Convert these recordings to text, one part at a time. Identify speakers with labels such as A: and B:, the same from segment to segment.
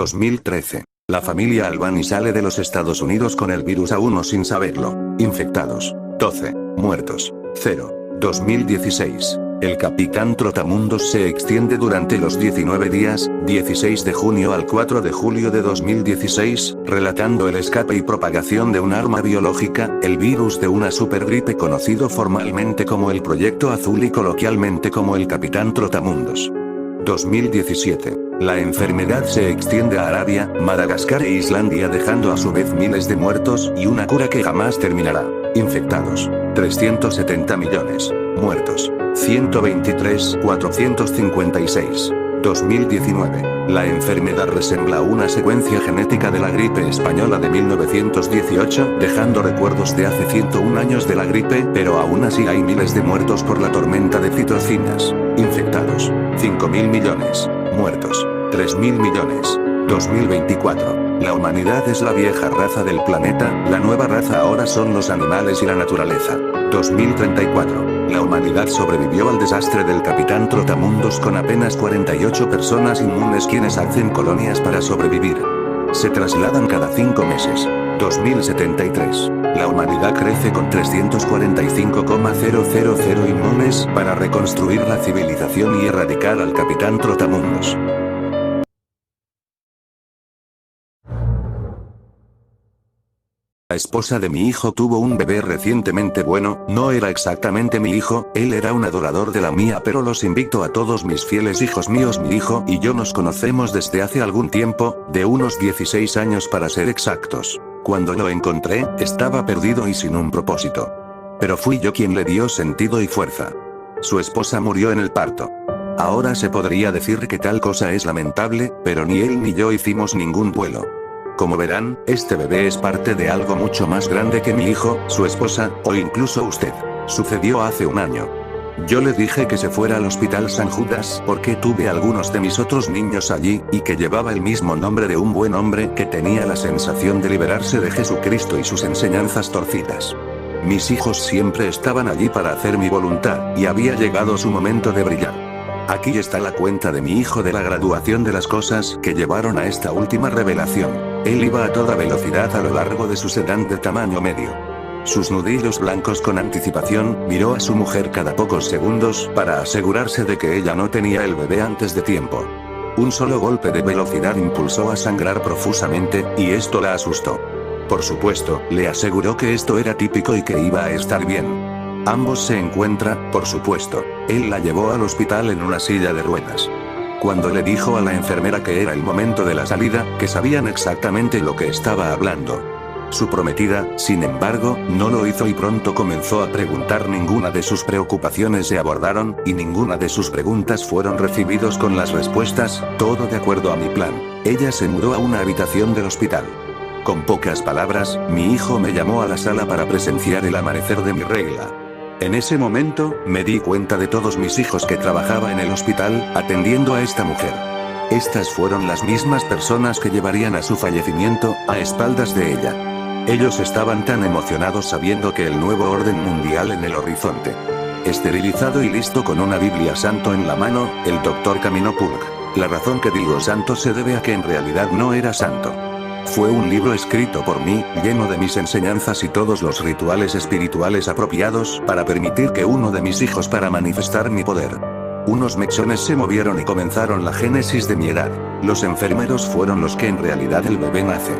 A: 2013. La familia Albani sale de los Estados Unidos con el virus aún no sin saberlo. Infectados. 12. Muertos. 0. 2016. El Capitán Trotamundos se extiende durante los 19 días, 16 de junio al 4 de julio de 2016, relatando el escape y propagación de un arma biológica, el virus de una supergripe conocido formalmente como el Proyecto Azul y coloquialmente como el Capitán Trotamundos. 2017. La enfermedad se extiende a Arabia, Madagascar e Islandia dejando a su vez miles de muertos y una cura que jamás terminará. Infectados. 370 millones. Muertos. 123.456. 2019. La enfermedad resembla una secuencia genética de la gripe española de 1918, dejando recuerdos de hace 101 años de la gripe, pero aún así hay miles de muertos por la tormenta de citocinas. Infectados. 5.000 millones. Muertos. 3.000 millones. 2024. La humanidad es la vieja raza del planeta, la nueva raza ahora son los animales y la naturaleza. 2034. La humanidad sobrevivió al desastre del Capitán Trotamundos con apenas 48 personas inmunes quienes hacen colonias para sobrevivir. Se trasladan cada 5 meses. 2073. La humanidad crece con 345,000 inmunes para reconstruir la civilización y erradicar al Capitán Trotamundos. La esposa de mi hijo tuvo un bebé recientemente. Bueno, no era exactamente mi hijo, él era un adorador de la mía, pero los invito a todos mis fieles hijos míos. Mi hijo y yo nos conocemos desde hace algún tiempo, de unos 16 años para ser exactos. Cuando lo encontré, estaba perdido y sin un propósito. Pero fui yo quien le dio sentido y fuerza. Su esposa murió en el parto. Ahora se podría decir que tal cosa es lamentable, pero ni él ni yo hicimos ningún duelo. Como verán, este bebé es parte de algo mucho más grande que mi hijo, su esposa, o incluso usted. Sucedió hace un año. Yo le dije que se fuera al Hospital San Judas porque tuve algunos de mis otros niños allí, y que llevaba el mismo nombre de un buen hombre que tenía la sensación de liberarse de Jesucristo y sus enseñanzas torcidas. Mis hijos siempre estaban allí para hacer mi voluntad, y había llegado su momento de brillar. Aquí está la cuenta de mi hijo de la graduación de las cosas que llevaron a esta última revelación. Él iba a toda velocidad a lo largo de su sedán de tamaño medio. Sus nudillos blancos con anticipación, miró a su mujer cada pocos segundos para asegurarse de que ella no tenía el bebé antes de tiempo. Un solo golpe de velocidad impulsó a sangrar profusamente, y esto la asustó. Por supuesto, le aseguró que esto era típico y que iba a estar bien. Ambos se encuentran, por supuesto. Él la llevó al hospital en una silla de ruedas. Cuando le dijo a la enfermera que era el momento de la salida, que sabían exactamente lo que estaba hablando. Su prometida, sin embargo, no lo hizo y pronto comenzó a preguntar. Ninguna de sus preocupaciones se abordaron, y ninguna de sus preguntas fueron recibidos con las respuestas, todo de acuerdo a mi plan. Ella se mudó a una habitación del hospital. Con pocas palabras, mi hijo me llamó a la sala para presenciar el amanecer de mi regla. En ese momento, me di cuenta de todos mis hijos que trabajaba en el hospital, atendiendo a esta mujer. Estas fueron las mismas personas que llevarían a su fallecimiento, a espaldas de ella. Ellos estaban tan emocionados sabiendo que el nuevo orden mundial en el horizonte. Esterilizado y listo con una Biblia santo en la mano, el doctor caminó pulg. La razón que digo santo se debe a que en realidad no era santo. Fue un libro escrito por mí, lleno de mis enseñanzas y todos los rituales espirituales apropiados para permitir que uno de mis hijos para manifestar mi poder. Unos mechones se movieron y comenzaron la génesis de mi edad. Los enfermeros fueron los que en realidad el bebé nace.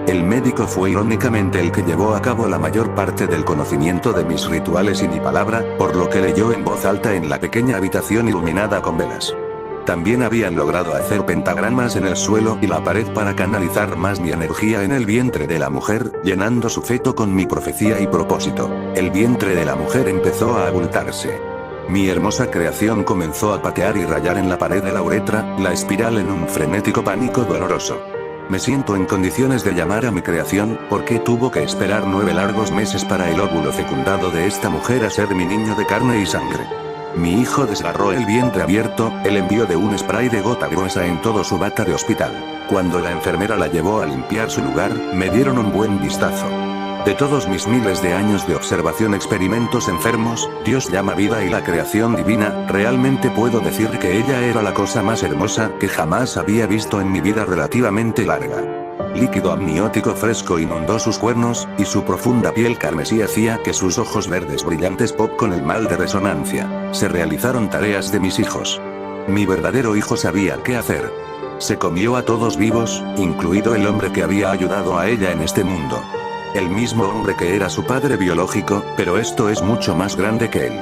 A: El médico fue irónicamente el que llevó a cabo la mayor parte del conocimiento de mis rituales y mi palabra, por lo que leyó en voz alta en la pequeña habitación iluminada con velas. También habían logrado hacer pentagramas en el suelo y la pared para canalizar más mi energía en el vientre de la mujer, llenando su feto con mi profecía y propósito. El vientre de la mujer empezó a abultarse. Mi hermosa creación comenzó a patear y rayar en la pared de la uretra, la espiral en un frenético pánico doloroso. Me siento en condiciones de llamar a mi creación, porque tuvo que esperar 9 largos meses para el óvulo fecundado de esta mujer a ser mi niño de carne y sangre. Mi hijo desgarró el vientre abierto, el envío de un spray de gota gruesa en todo su bata de hospital. Cuando la enfermera la llevó a limpiar su lugar, me dieron un buen vistazo. De todos mis miles de años de observación experimentos enfermos, Dios llama vida y la creación divina, realmente puedo decir que ella era la cosa más hermosa que jamás había visto en mi vida relativamente larga. Líquido amniótico fresco inundó sus cuernos, y su profunda piel carmesí hacía que sus ojos verdes brillantes pop con el mal de resonancia. Se realizaron tareas de mis hijos. Mi verdadero hijo sabía qué hacer. Se comió a todos vivos, incluido el hombre que había ayudado a ella en este mundo. El mismo hombre que era su padre biológico, pero esto es mucho más grande que él.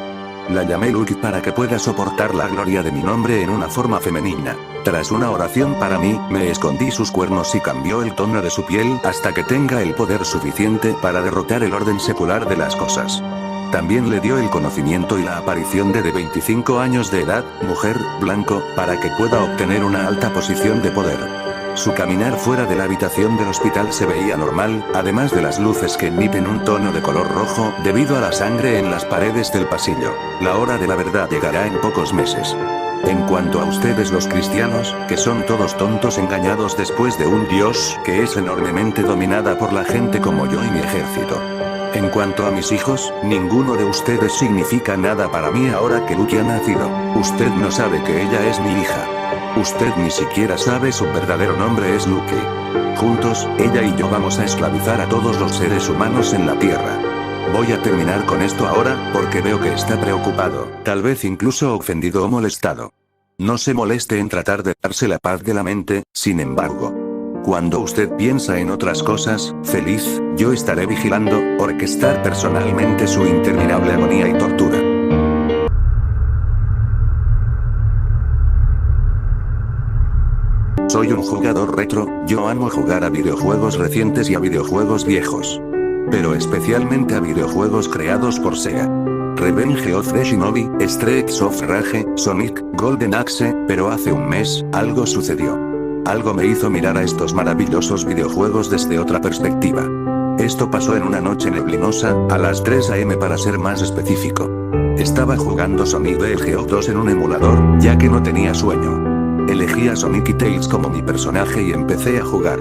A: La llamé Luke para que pueda soportar la gloria de mi nombre en una forma femenina. Tras una oración para mí, me escondí sus cuernos y cambió el tono de su piel hasta que tenga el poder suficiente para derrotar el orden secular de las cosas. También le dio el conocimiento y la aparición de 25 años de edad, mujer, blanco, para que pueda obtener una alta posición de poder. Su caminar fuera de la habitación del hospital se veía normal, además de las luces que emiten un tono de color rojo debido a la sangre en las paredes del pasillo. La hora de la verdad llegará en pocos meses. En cuanto a ustedes los cristianos, que son todos tontos engañados después de un Dios que es enormemente dominada por la gente como yo y mi ejército. En cuanto a mis hijos, ninguno de ustedes significa nada para mí ahora que Luke ha nacido. Usted no sabe que ella es mi hija. Usted ni siquiera sabe su verdadero nombre es Luke. Juntos, ella y yo vamos a esclavizar a todos los seres humanos en la Tierra. Voy a terminar con esto ahora, porque veo que está preocupado, tal vez incluso ofendido o molestado. No se moleste en tratar de darse la paz de la mente, sin embargo. Cuando usted piensa en otras cosas, feliz, yo estaré vigilando, orquestar personalmente su interminable agonía y tortura. Soy un jugador retro, yo amo jugar a videojuegos recientes y a videojuegos viejos. Pero especialmente a videojuegos creados por Sega. Revenge of the Shinobi, Streets of Rage, Sonic, Golden Axe, pero hace un mes, algo sucedió. Algo me hizo mirar a estos maravillosos videojuegos desde otra perspectiva. Esto pasó en una noche neblinosa, a las 3 AM para ser más específico. Estaba jugando Sonic the Hedgehog 2 en un emulador, ya que no tenía sueño. Elegí a Sonic y Tails como mi personaje y empecé a jugar.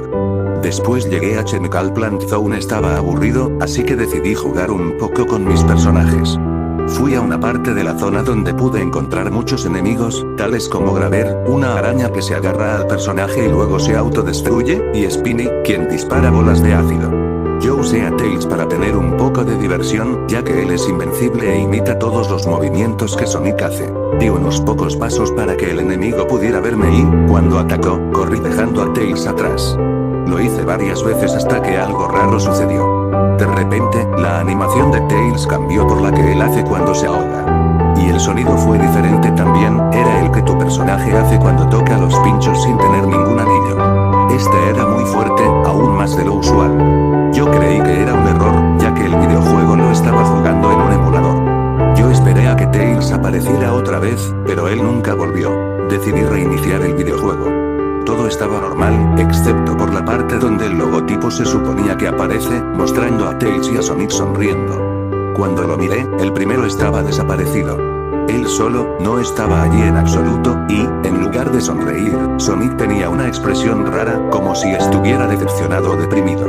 A: Después llegué a Chemical Plant Zone, estaba aburrido, así que decidí jugar un poco con mis personajes. Fui a una parte de la zona donde pude encontrar muchos enemigos, tales como Graver, una araña que se agarra al personaje y luego se autodestruye, y Spinny, quien dispara bolas de ácido. Yo usé a Tails para tener un poco de diversión, ya que él es invencible e imita todos los movimientos que Sonic hace. Di unos pocos pasos para que el enemigo pudiera verme y, cuando atacó, corrí dejando a Tails atrás. Lo hice varias veces hasta que algo raro sucedió. De repente, la animación de Tails cambió por la que él hace cuando se ahoga. Y el sonido fue diferente también, era el que tu personaje hace cuando toca los pinchos sin tener ningún anillo. Este era muy fuerte, aún más de lo usual. Yo creí que era un error, ya que el videojuego lo estaba jugando en un emulador. Yo esperé a que Tails apareciera otra vez, pero él nunca volvió. Decidí reiniciar el videojuego. Todo estaba normal, excepto por la parte donde el logotipo se suponía que aparece, mostrando a Tails y a Sonic sonriendo. Cuando lo miré, el primero estaba desaparecido. Él solo, no estaba allí en absoluto, y, en lugar de sonreír, Sonic tenía una expresión rara, como si estuviera decepcionado o deprimido.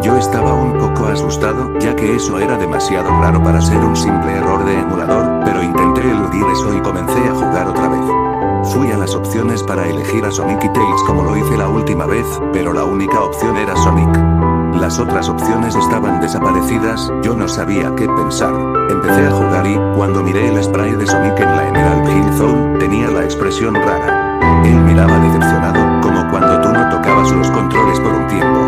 A: Yo estaba un poco asustado, ya que eso era demasiado raro para ser un simple error de emulador, pero intenté eludir eso y comencé a jugar otra vez. Fui a las opciones para elegir a Sonic y Tails como lo hice la última vez, pero la única opción era Sonic. Las otras opciones estaban desaparecidas, yo no sabía qué pensar. Empecé a jugar y, cuando miré el spray de Sonic en la Emerald Hill Zone, tenía la expresión rara. Él miraba decepcionado, como cuando tú no tocabas los controles por un tiempo.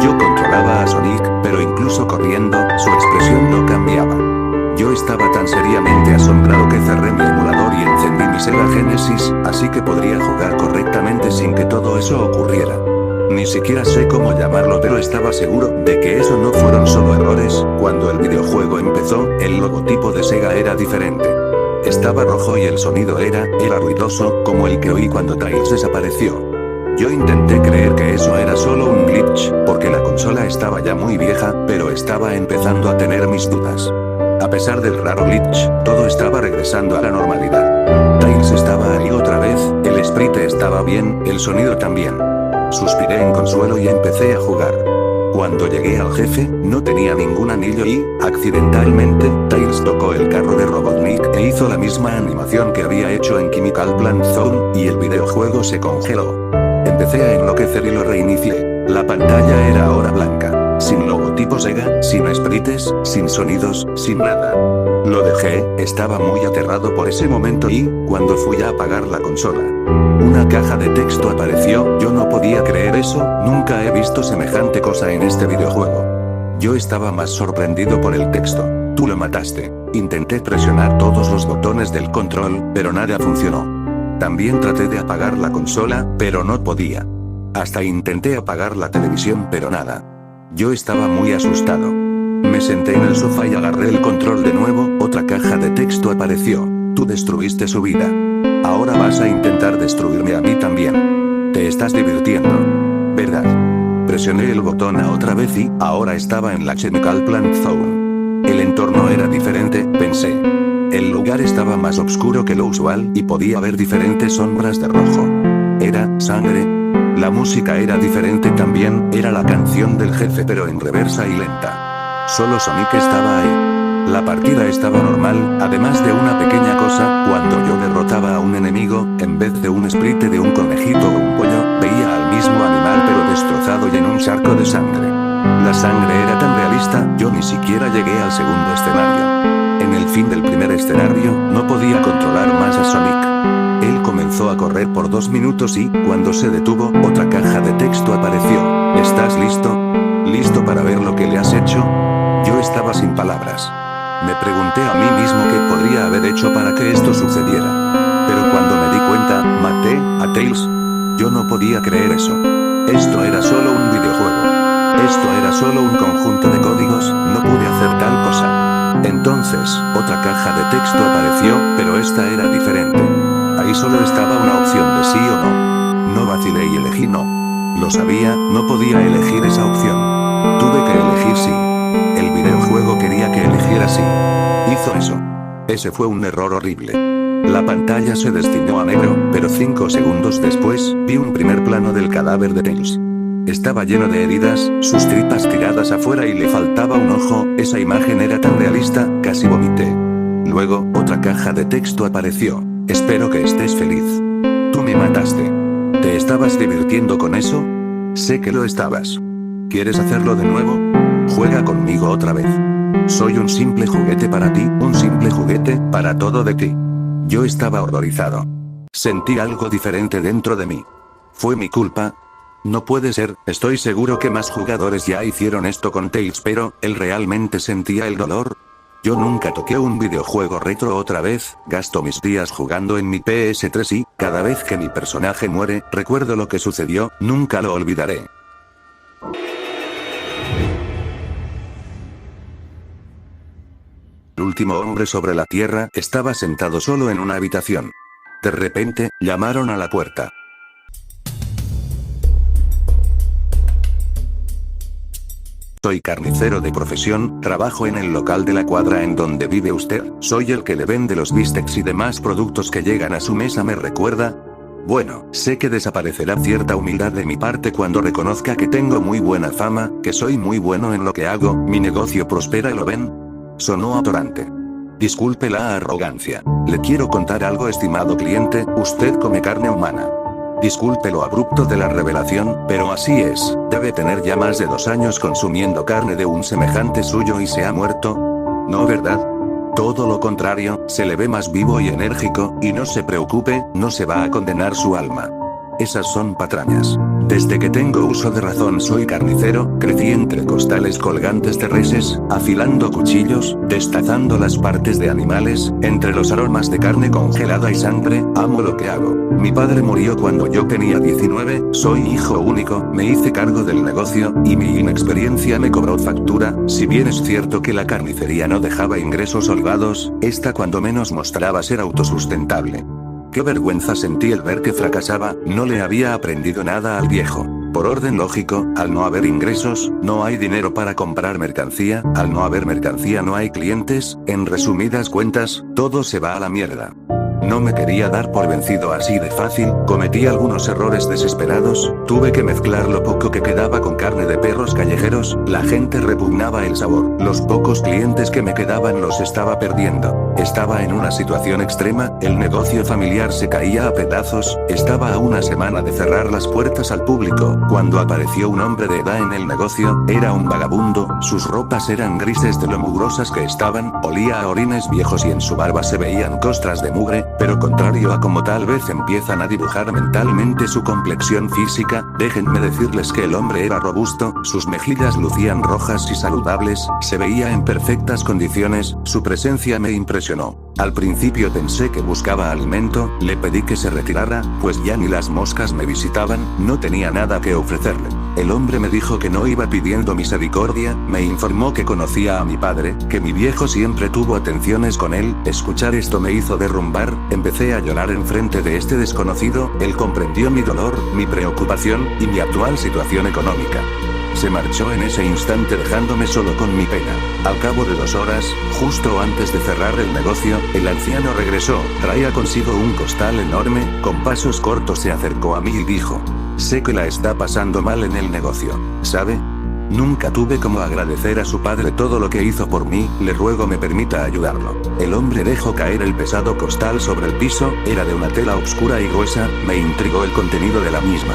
A: Yo controlaba a Sonic, pero incluso corriendo, su expresión no cambiaba. Yo estaba tan seriamente asombrado que cerré mi emulador y encendí mi Sega Genesis, así que podría jugar correctamente sin que todo eso ocurriera. Ni siquiera sé cómo llamarlo, pero estaba seguro de que eso no fueron solo errores. Cuando el videojuego empezó, el logotipo de Sega era diferente. Estaba rojo y el sonido era ruidoso, como el que oí cuando Tails desapareció. Yo intenté creer que eso era solo un glitch, porque la consola estaba ya muy vieja, pero estaba empezando a tener mis dudas. A pesar del raro glitch, todo estaba regresando a la normalidad. Tails estaba ahí otra vez, el sprite estaba bien, el sonido también. Suspiré en consuelo y empecé a jugar. Cuando llegué al jefe, no tenía ningún anillo y, accidentalmente, Tails tocó el carro de Robotnik e hizo la misma animación que había hecho en Chemical Plant Zone, y el videojuego se congeló. Empecé a enloquecer y lo reinicié. La pantalla era ahora blanca. Sin logotipos Sega, sin sprites, sin sonidos, sin nada. Lo dejé, estaba muy aterrado por ese momento y, cuando fui a apagar la consola, una caja de texto apareció. Yo no podía creer eso, nunca he visto semejante cosa en este videojuego. Yo estaba más sorprendido por el texto. Tú lo mataste. Intenté presionar todos los botones del control, pero nada funcionó. También traté de apagar la consola, pero no podía. Hasta intenté apagar la televisión, pero nada. Yo estaba muy asustado. Me senté en el sofá y agarré el control de nuevo. Otra caja de texto apareció. Tú destruiste su vida. Ahora vas a intentar destruirme a mí también. Te estás divirtiendo, ¿verdad? Presioné el botón a otra vez y ahora estaba en la Chemical Plant Zone. El entorno era diferente, pensé. El lugar estaba más oscuro que lo usual y podía ver diferentes sombras de rojo. Era sangre. La música era diferente también, era la canción del jefe pero en reversa y lenta. Solo Sonic estaba ahí. La partida estaba normal, además de una pequeña cosa, cuando yo derrotaba a un enemigo, en vez de un sprite de un conejito o un pollo, veía al mismo animal pero destrozado y en un charco de sangre. La sangre era tan realista, yo ni siquiera llegué al segundo escenario. En el fin del primer escenario, no podía controlar más a Sonic. Él comenzó a correr por 2 minutos y, cuando se detuvo, otra caja de texto apareció. ¿Estás listo? ¿Listo para ver lo que le has hecho? Yo estaba sin palabras. Me pregunté a mí mismo qué podría haber hecho para que esto sucediera. Pero cuando me di cuenta, maté a Tails. Yo no podía creer eso. Esto era solo un videojuego. Esto era solo un conjunto de códigos, no pude hacer tal cosa. Entonces, otra caja de texto apareció, pero esta era diferente. Ahí solo estaba una opción de sí o no. No vacilé y elegí no. Lo sabía, no podía elegir esa opción. Tuve que elegir sí. El videojuego quería que eligiera sí. Hizo eso. Ese fue un error horrible. La pantalla se destinó a negro, pero 5 segundos después, vi un primer plano del cadáver de Tails. Estaba lleno de heridas, sus tripas tiradas afuera y le faltaba un ojo. Esa imagen era tan realista, casi vomité. Luego, otra caja de texto apareció. Espero que estés feliz. Tú me mataste. ¿Te estabas divirtiendo con eso? Sé que lo estabas. ¿Quieres hacerlo de nuevo? Juega conmigo otra vez. Soy un simple juguete para ti, un simple juguete para todo de ti. Yo estaba horrorizado. Sentí algo diferente dentro de mí. ¿Fue mi culpa? No puede ser, estoy seguro que más jugadores ya hicieron esto con Tails, pero ¿él realmente sentía el dolor? Yo nunca toqué un videojuego retro otra vez, gasto mis días jugando en mi PS3 y, cada vez que mi personaje muere, recuerdo lo que sucedió, nunca lo olvidaré. El último hombre sobre la Tierra estaba sentado solo en una habitación. De repente, llamaron a la puerta. Soy carnicero de profesión, trabajo en el local de la cuadra en donde vive usted, soy el que le vende los bistecs y demás productos que llegan a su mesa, ¿me recuerda? Bueno, sé que desaparecerá cierta humildad de mi parte cuando reconozca que tengo muy buena fama, que soy muy bueno en lo que hago, mi negocio prospera, ¿lo ven? Sonó atorrante. Disculpe la arrogancia. Le quiero contar algo, estimado cliente, usted come carne humana. Disculpe lo abrupto de la revelación, pero así es, debe tener ya más de 2 años consumiendo carne de un semejante suyo y se ha muerto. ¿No, verdad? Todo lo contrario, se le ve más vivo y enérgico, y no se preocupe, no se va a condenar su alma. Esas son patrañas. Desde que tengo uso de razón soy carnicero, crecí entre costales colgantes de reses, afilando cuchillos, destazando las partes de animales, entre los aromas de carne congelada y sangre, amo lo que hago. Mi padre murió cuando yo tenía 19, soy hijo único, me hice cargo del negocio, y mi inexperiencia me cobró factura. Si bien es cierto que la carnicería no dejaba ingresos holgados, esta cuando menos mostraba ser autosustentable. Qué vergüenza sentí el ver que fracasaba, no le había aprendido nada al viejo. Por orden lógico, al no haber ingresos, no hay dinero para comprar mercancía, al no haber mercancía no hay clientes, en resumidas cuentas, todo se va a la mierda. No me quería dar por vencido así de fácil, cometí algunos errores desesperados, tuve que mezclar lo poco que quedaba con carne de perros callejeros, la gente repugnaba el sabor, los pocos clientes que me quedaban los estaba perdiendo. Estaba en una situación extrema, el negocio familiar se caía a pedazos, estaba a una semana de cerrar las puertas al público, cuando apareció un hombre de edad en el negocio, era un vagabundo, sus ropas eran grises de lo mugrosas que estaban, olía a orines viejos y en su barba se veían costras de mugre, pero contrario a como tal vez empiezan a dibujar mentalmente su complexión física, déjenme decirles que el hombre era robusto, sus mejillas lucían rojas y saludables, se veía en perfectas condiciones, su presencia me impresionó. Al principio pensé que buscaba alimento, le pedí que se retirara, pues ya ni las moscas me visitaban, no tenía nada que ofrecerle. El hombre me dijo que no iba pidiendo misericordia, me informó que conocía a mi padre, que mi viejo siempre tuvo atenciones con él, escuchar esto me hizo derrumbar, empecé a llorar enfrente de este desconocido, él comprendió mi dolor, mi preocupación, y mi actual situación económica. Se marchó en ese instante dejándome solo con mi pena. Al cabo de 2 horas, justo antes de cerrar el negocio, el anciano regresó, traía consigo un costal enorme, con pasos cortos se acercó a mí y dijo: sé que la está pasando mal en el negocio, ¿sabe? Nunca tuve como agradecer a su padre todo lo que hizo por mí, le ruego me permita ayudarlo. El hombre dejó caer el pesado costal sobre el piso, era de una tela oscura y gruesa, me intrigó el contenido de la misma.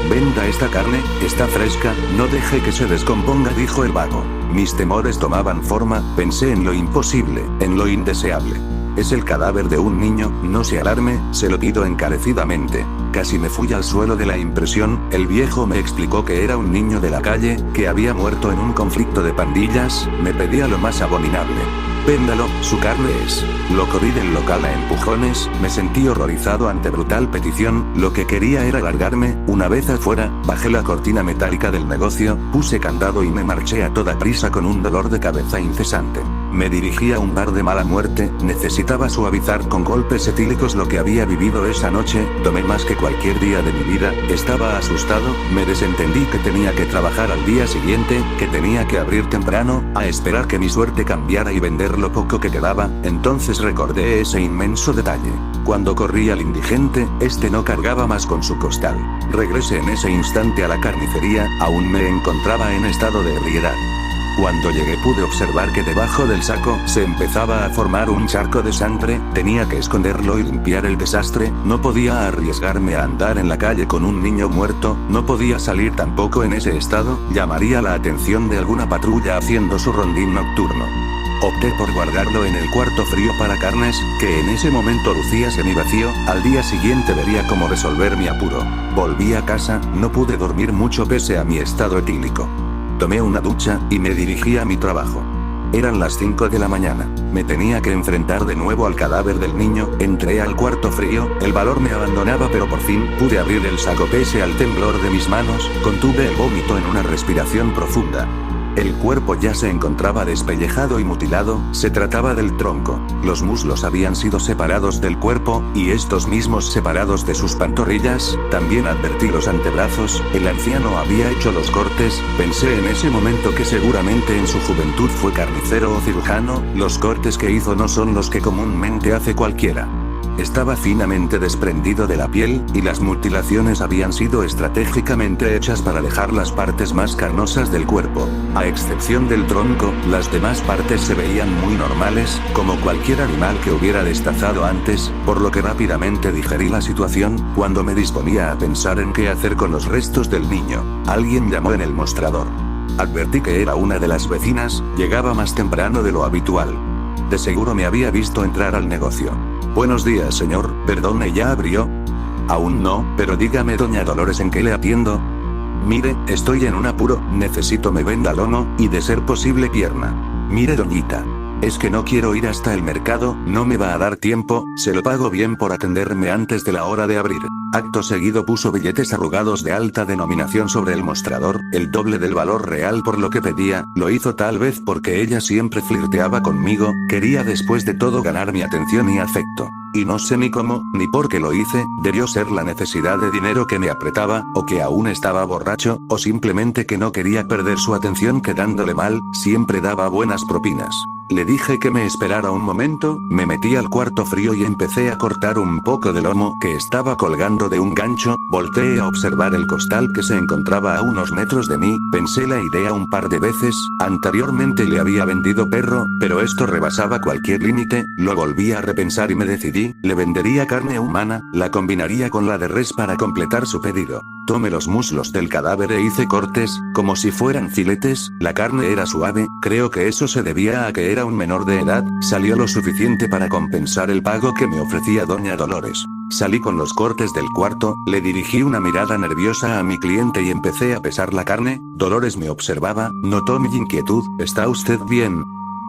A: Venda esta carne, está fresca, no deje que se descomponga, dijo el vago. Mis temores tomaban forma, pensé en lo imposible, en lo indeseable. Es el cadáver de un niño, no se alarme, se lo pido encarecidamente. Casi me fui al suelo de la impresión, el viejo me explicó que era un niño de la calle, que había muerto en un conflicto de pandillas, me pedía lo más abominable. Véndalo, su carne es. Lo corrí del local a empujones, me sentí horrorizado ante brutal petición, lo que quería era largarme, una vez afuera, bajé la cortina metálica del negocio, puse candado y me marché a toda prisa con un dolor de cabeza incesante. Me dirigí a un bar de mala muerte, necesitaba suavizar con golpes etílicos lo que había vivido esa noche, tomé más que cualquier día de mi vida, estaba asustado, me desentendí que tenía que trabajar al día siguiente, que tenía que abrir temprano, a esperar que mi suerte cambiara y vender lo poco que quedaba, entonces recordé ese inmenso detalle. Cuando corrí al indigente, este no cargaba más con su costal. Regresé en ese instante a la carnicería, aún me encontraba en estado de ebriedad. Cuando llegué pude observar que debajo del saco se empezaba a formar un charco de sangre, tenía que esconderlo y limpiar el desastre, no podía arriesgarme a andar en la calle con un niño muerto, no podía salir tampoco en ese estado, llamaría la atención de alguna patrulla haciendo su rondín nocturno. Opté por guardarlo en el cuarto frío para carnes, que en ese momento lucía semivacío, al día siguiente vería cómo resolver mi apuro. Volví a casa, no pude dormir mucho pese a mi estado etílico. Tomé una ducha, y me dirigí a mi trabajo. Eran las 5 de la mañana, me tenía que enfrentar de nuevo al cadáver del niño, entré al cuarto frío, el valor me abandonaba pero por fin pude abrir el saco pese al temblor de mis manos, contuve el vómito en una respiración profunda. El cuerpo ya se encontraba despellejado y mutilado, se trataba del tronco, los muslos habían sido separados del cuerpo, y estos mismos separados de sus pantorrillas, también advertí los antebrazos, el anciano había hecho los cortes, pensé en ese momento que seguramente en su juventud fue carnicero o cirujano, los cortes que hizo no son los que comúnmente hace cualquiera. Estaba finamente desprendido de la piel, y las mutilaciones habían sido estratégicamente hechas para dejar las partes más carnosas del cuerpo. A excepción del tronco, las demás partes se veían muy normales, como cualquier animal que hubiera destazado antes, por lo que rápidamente digerí la situación, cuando me disponía a pensar en qué hacer con los restos del niño. Alguien llamó en el mostrador. Advertí que era una de las vecinas, llegaba más temprano de lo habitual. De seguro me había visto entrar al negocio. Buenos días, señor, perdone, ¿ya abrió? Aún no, pero dígame, doña Dolores, ¿en qué le atiendo? Mire, estoy en un apuro, necesito me venda lomo, y de ser posible pierna. Mire, doñita. Es que no quiero ir hasta el mercado, no me va a dar tiempo, se lo pago bien por atenderme antes de la hora de abrir. Acto seguido puso billetes arrugados de alta denominación sobre el mostrador, el doble del valor real por lo que pedía, lo hizo tal vez porque ella siempre flirteaba conmigo, quería después de todo ganar mi atención y afecto. Y no sé ni cómo, ni por qué lo hice, debió ser la necesidad de dinero que me apretaba, o que aún estaba borracho, o simplemente que no quería perder su atención quedándole mal, siempre daba buenas propinas. Le dije que me esperara un momento, me metí al cuarto frío y empecé a cortar un poco de lomo que estaba colgando de un gancho, volteé a observar el costal que se encontraba a unos metros de mí, pensé la idea un par de veces, anteriormente le había vendido perro, pero esto rebasaba cualquier límite, lo volví a repensar y me decidí, le vendería carne humana, la combinaría con la de res para completar su pedido. Tomé los muslos del cadáver e hice cortes, como si fueran filetes, la carne era suave, creo que eso se debía a que era un menor de edad, salió lo suficiente para compensar el pago que me ofrecía doña Dolores. Salí con los cortes del cuarto, le dirigí una mirada nerviosa a mi cliente y empecé a pesar la carne. Dolores me observaba, notó mi inquietud. ¿Está usted bien?,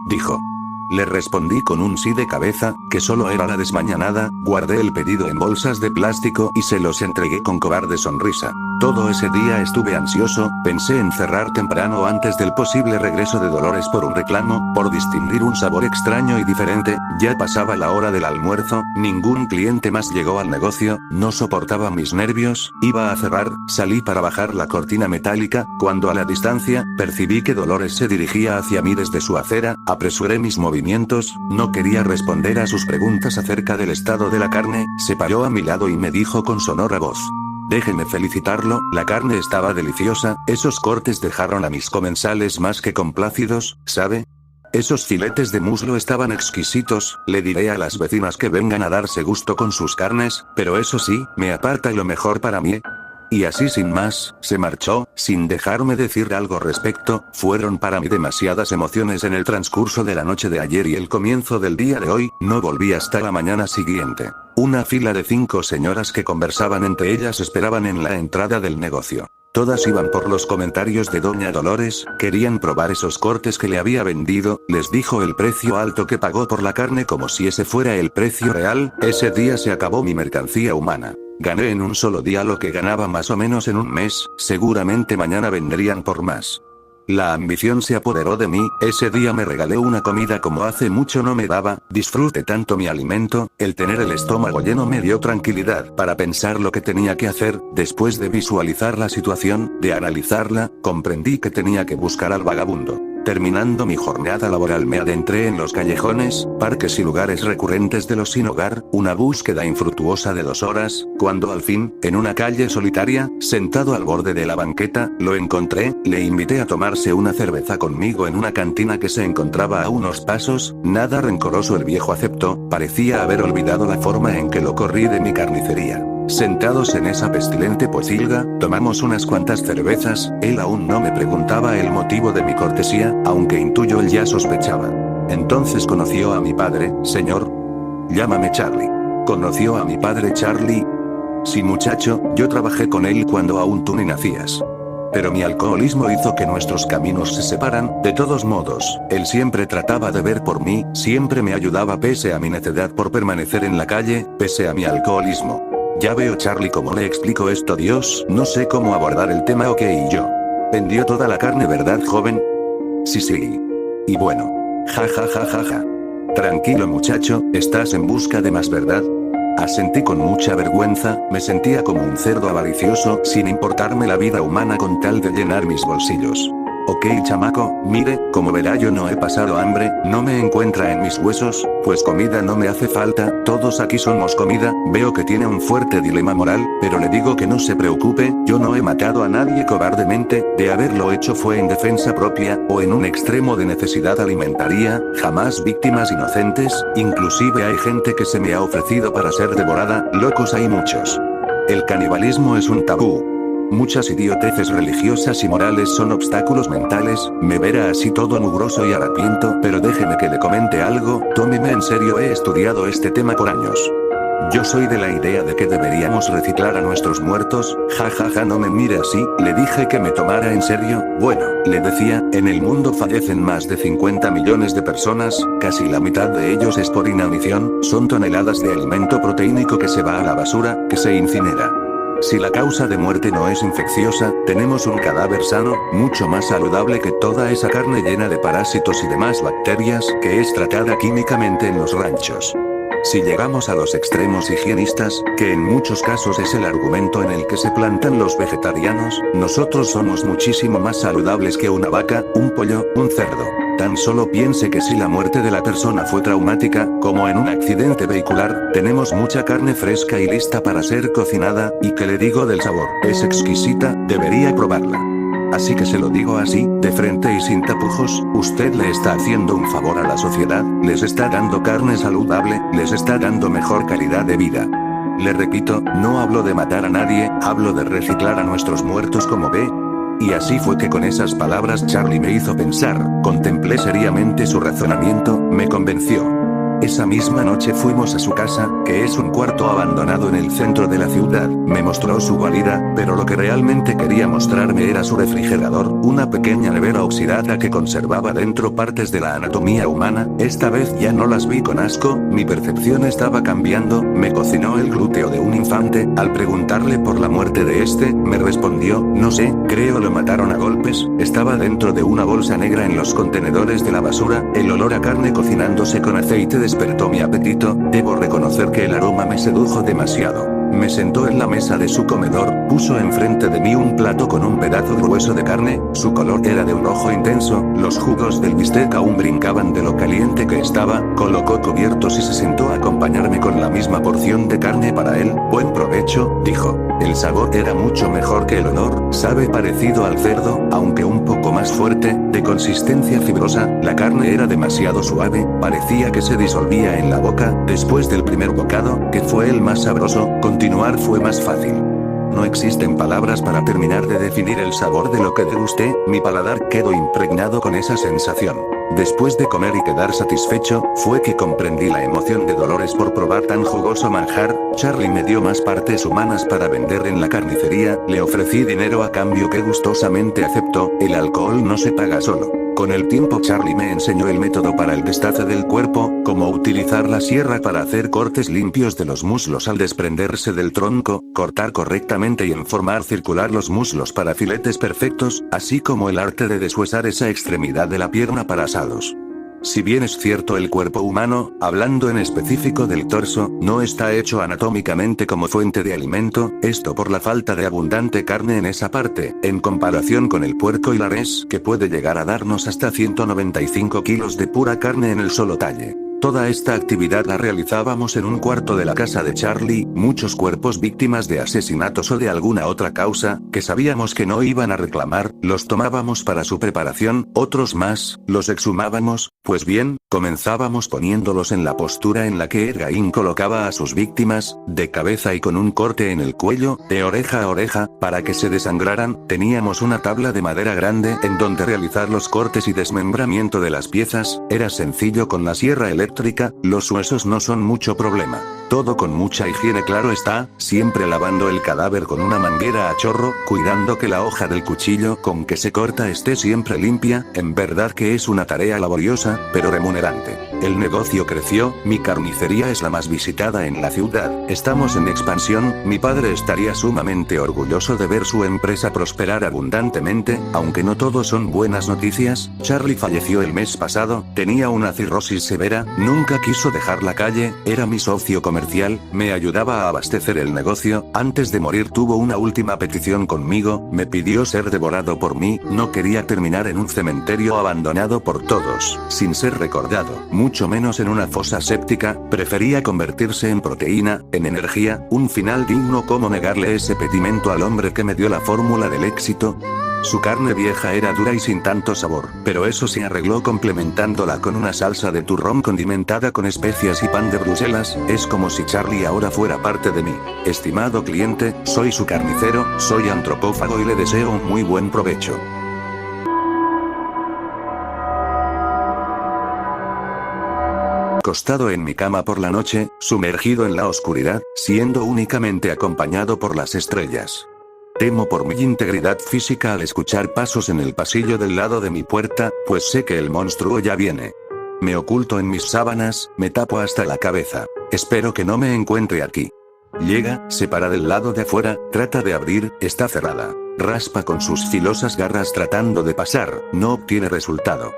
A: dijo. Le respondí con un sí de cabeza, que solo era la desmañanada, guardé el pedido en bolsas de plástico y se los entregué con cobarde sonrisa. Todo ese día estuve ansioso, pensé en cerrar temprano antes del posible regreso de Dolores por un reclamo, por distinguir un sabor extraño y diferente, ya pasaba la hora del almuerzo, ningún cliente más llegó al negocio, no soportaba mis nervios, iba a cerrar, salí para bajar la cortina metálica, cuando a la distancia, percibí que Dolores se dirigía hacia mí desde su acera, apresuré mis movimientos, no quería responder a sus preguntas acerca del estado de la carne, se paró a mi lado y me dijo con sonora voz. Déjeme felicitarlo, la carne estaba deliciosa, esos cortes dejaron a mis comensales más que complácidos, ¿sabe? Esos filetes de muslo estaban exquisitos, le diré a las vecinas que vengan a darse gusto con sus carnes, pero eso sí, me aparta lo mejor para mí. Y así sin más, se marchó, sin dejarme decir algo respecto. Fueron para mí demasiadas emociones en el transcurso de la noche de ayer y el comienzo del día de hoy, no volví hasta la mañana siguiente. Una fila de 5 señoras que conversaban entre ellas esperaban en la entrada del negocio. Todas iban por los comentarios de doña Dolores, querían probar esos cortes que le había vendido, les dijo el precio alto que pagó por la carne como si ese fuera el precio real. Ese día se acabó mi mercancía humana. Gané en un solo día lo que ganaba más o menos en un mes, seguramente mañana vendrían por más. La ambición se apoderó de mí, ese día me regalé una comida como hace mucho no me daba, disfruté tanto mi alimento, el tener el estómago lleno me dio tranquilidad para pensar lo que tenía que hacer. Después de visualizar la situación, de analizarla, comprendí que tenía que buscar al vagabundo. Terminando mi jornada laboral me adentré en los callejones, parques y lugares recurrentes de los sin hogar, una búsqueda infructuosa de 2 horas, cuando al fin, en una calle solitaria, sentado al borde de la banqueta, lo encontré, le invité a tomarse una cerveza conmigo en una cantina que se encontraba a unos pasos, nada rencoroso el viejo aceptó, parecía haber olvidado la forma en que lo corrí de mi carnicería. Sentados en esa pestilente pocilga, tomamos unas cuantas cervezas, él aún no me preguntaba el motivo de mi cortesía, aunque intuyo él ya sospechaba. Entonces conoció a mi padre, señor. Llámame Charlie. ¿Conoció a mi padre Charlie? Sí muchacho, yo trabajé con él cuando aún tú ni nacías. Pero mi alcoholismo hizo que nuestros caminos se separan. De todos modos, él siempre trataba de ver por mí, siempre me ayudaba pese a mi necedad por permanecer en la calle, pese a mi alcoholismo. Ya veo Charlie cómo le explico esto Dios, no sé cómo abordar el tema ok y yo. Vendió toda la carne ¿verdad joven? Sí. Y bueno. Ja. Tranquilo muchacho, estás en busca de más ¿verdad? Asentí con mucha vergüenza, me sentía como un cerdo avaricioso, sin importarme la vida humana con tal de llenar mis bolsillos. Ok chamaco, mire, como verá yo no he pasado hambre, no me encuentra en mis huesos, pues comida no me hace falta, todos aquí somos comida, veo que tiene un fuerte dilema moral, pero le digo que no se preocupe, yo no he matado a nadie cobardemente, de haberlo hecho fue en defensa propia, o en un extremo de necesidad alimentaria, jamás víctimas inocentes, inclusive hay gente que se me ha ofrecido para ser devorada, locos hay muchos. El canibalismo es un tabú. Muchas idioteces religiosas y morales son obstáculos mentales, me verá así todo mugroso y harapiento, pero déjeme que le comente algo, tómeme en serio, he estudiado este tema por años. Yo soy de la idea de que deberíamos reciclar a nuestros muertos, ja no me mire así, le dije que me tomara en serio, bueno, le decía, en el mundo fallecen más de 50 millones de personas, casi la mitad de ellos es por inanición, son toneladas de alimento proteínico que se va a la basura, que se incinera. Si la causa de muerte no es infecciosa, tenemos un cadáver sano, mucho más saludable que toda esa carne llena de parásitos y demás bacterias, que es tratada químicamente en los ranchos. Si llegamos a los extremos higienistas, que en muchos casos es el argumento en el que se plantan los vegetarianos, nosotros somos muchísimo más saludables que una vaca, un pollo, un cerdo. Tan solo piense que si la muerte de la persona fue traumática, como en un accidente vehicular, tenemos mucha carne fresca y lista para ser cocinada, y que le digo del sabor, es exquisita, debería probarla. Así que se lo digo así, de frente y sin tapujos, usted le está haciendo un favor a la sociedad, les está dando carne saludable, les está dando mejor calidad de vida. Le repito, no hablo de matar a nadie, hablo de reciclar a nuestros muertos como ve. Y así fue que con esas palabras Charlie me hizo pensar, contemplé seriamente su razonamiento, me convenció. Esa misma noche fuimos a su casa, que es un cuarto abandonado en el centro de la ciudad, me mostró su guarida, pero lo que realmente quería mostrarme era su refrigerador, una pequeña nevera oxidada que conservaba dentro partes de la anatomía humana, esta vez ya no las vi con asco, mi percepción estaba cambiando, me cocinó el glúteo de un infante, al preguntarle por la muerte de este, me respondió, no sé, creo lo mataron a golpes, estaba dentro de una bolsa negra en los contenedores de la basura, el olor a carne cocinándose con aceite despertó mi apetito, debo reconocer que el aroma me sedujo demasiado. Me sentó en la mesa de su comedor, puso enfrente de mí un plato con un pedazo grueso de carne, su color era de un rojo intenso, los jugos del bistec aún brincaban de lo caliente que estaba, colocó cubiertos y se sentó a acompañarme con la misma porción de carne para él, buen provecho, dijo. El sabor era mucho mejor que el olor, sabe parecido al cerdo, aunque un poco más fuerte, de consistencia fibrosa, la carne era demasiado suave, parecía que se disolvía en la boca, después del primer bocado, que fue el más sabroso, continuar fue más fácil. No existen palabras para terminar de definir el sabor de lo que degusté, mi paladar quedó impregnado con esa sensación. Después de comer y quedar satisfecho, fue que comprendí la emoción de Dolores por probar tan jugoso manjar. Charlie me dio más partes humanas para vender en la carnicería, le ofrecí dinero a cambio que gustosamente aceptó, el alcohol no se paga solo. Con el tiempo Charlie me enseñó el método para el destace del cuerpo, cómo utilizar la sierra para hacer cortes limpios de los muslos al desprenderse del tronco, cortar correctamente y en formar circular los muslos para filetes perfectos, así como el arte de deshuesar esa extremidad de la pierna para asados. Si bien es cierto el cuerpo humano, hablando en específico del torso, no está hecho anatómicamente como fuente de alimento, esto por la falta de abundante carne en esa parte, en comparación con el puerco y la res, que puede llegar a darnos hasta 195 kilos de pura carne en el solo talle. Toda esta actividad la realizábamos en un cuarto de la casa de Charlie, muchos cuerpos víctimas de asesinatos o de alguna otra causa, que sabíamos que no iban a reclamar, los tomábamos para su preparación, otros más, los exhumábamos, pues bien, comenzábamos poniéndolos en la postura en la que Ergaín colocaba a sus víctimas, de cabeza y con un corte en el cuello, de oreja a oreja, para que se desangraran, teníamos una tabla de madera grande en donde realizar los cortes y desmembramiento de las piezas, era sencillo con la sierra eléctrica, los huesos no son mucho problema. Todo con mucha higiene, claro está, siempre lavando el cadáver con una manguera a chorro, cuidando que la hoja del cuchillo con que se corta esté siempre limpia, en verdad que es una tarea laboriosa, pero remunerante. El negocio creció, mi carnicería es la más visitada en la ciudad, estamos en expansión, mi padre estaría sumamente orgulloso de ver su empresa prosperar abundantemente, aunque no todo son buenas noticias. Charlie falleció el mes pasado, tenía una cirrosis severa, nunca quiso dejar la calle, era mi socio comercial, me ayudaba a abastecer el negocio, antes de morir tuvo una última petición conmigo, me pidió ser devorado por mí, no quería terminar en un cementerio abandonado por todos, sin ser recordado, mucho menos en una fosa séptica, prefería convertirse en proteína, en energía, un final digno. ¿Cómo negarle ese pedimento al hombre que me dio la fórmula del éxito? Su carne vieja era dura y sin tanto sabor, pero eso se arregló complementándola con una salsa de turrón condimentada con especias y pan de Bruselas, es como si Charlie ahora fuera parte de mí. Estimado cliente, soy su carnicero, soy antropófago y le deseo un muy buen provecho. Acostado en mi cama por la noche, sumergido en la oscuridad, siendo únicamente acompañado por las estrellas. Temo por mi integridad física al escuchar pasos en el pasillo del lado de mi puerta, pues sé que el monstruo ya viene. Me oculto en mis sábanas, me tapo hasta la cabeza. Espero que no me encuentre aquí. Llega, se para del lado de afuera, trata de abrir, está cerrada. Raspa con sus filosas garras tratando de pasar, no obtiene resultado.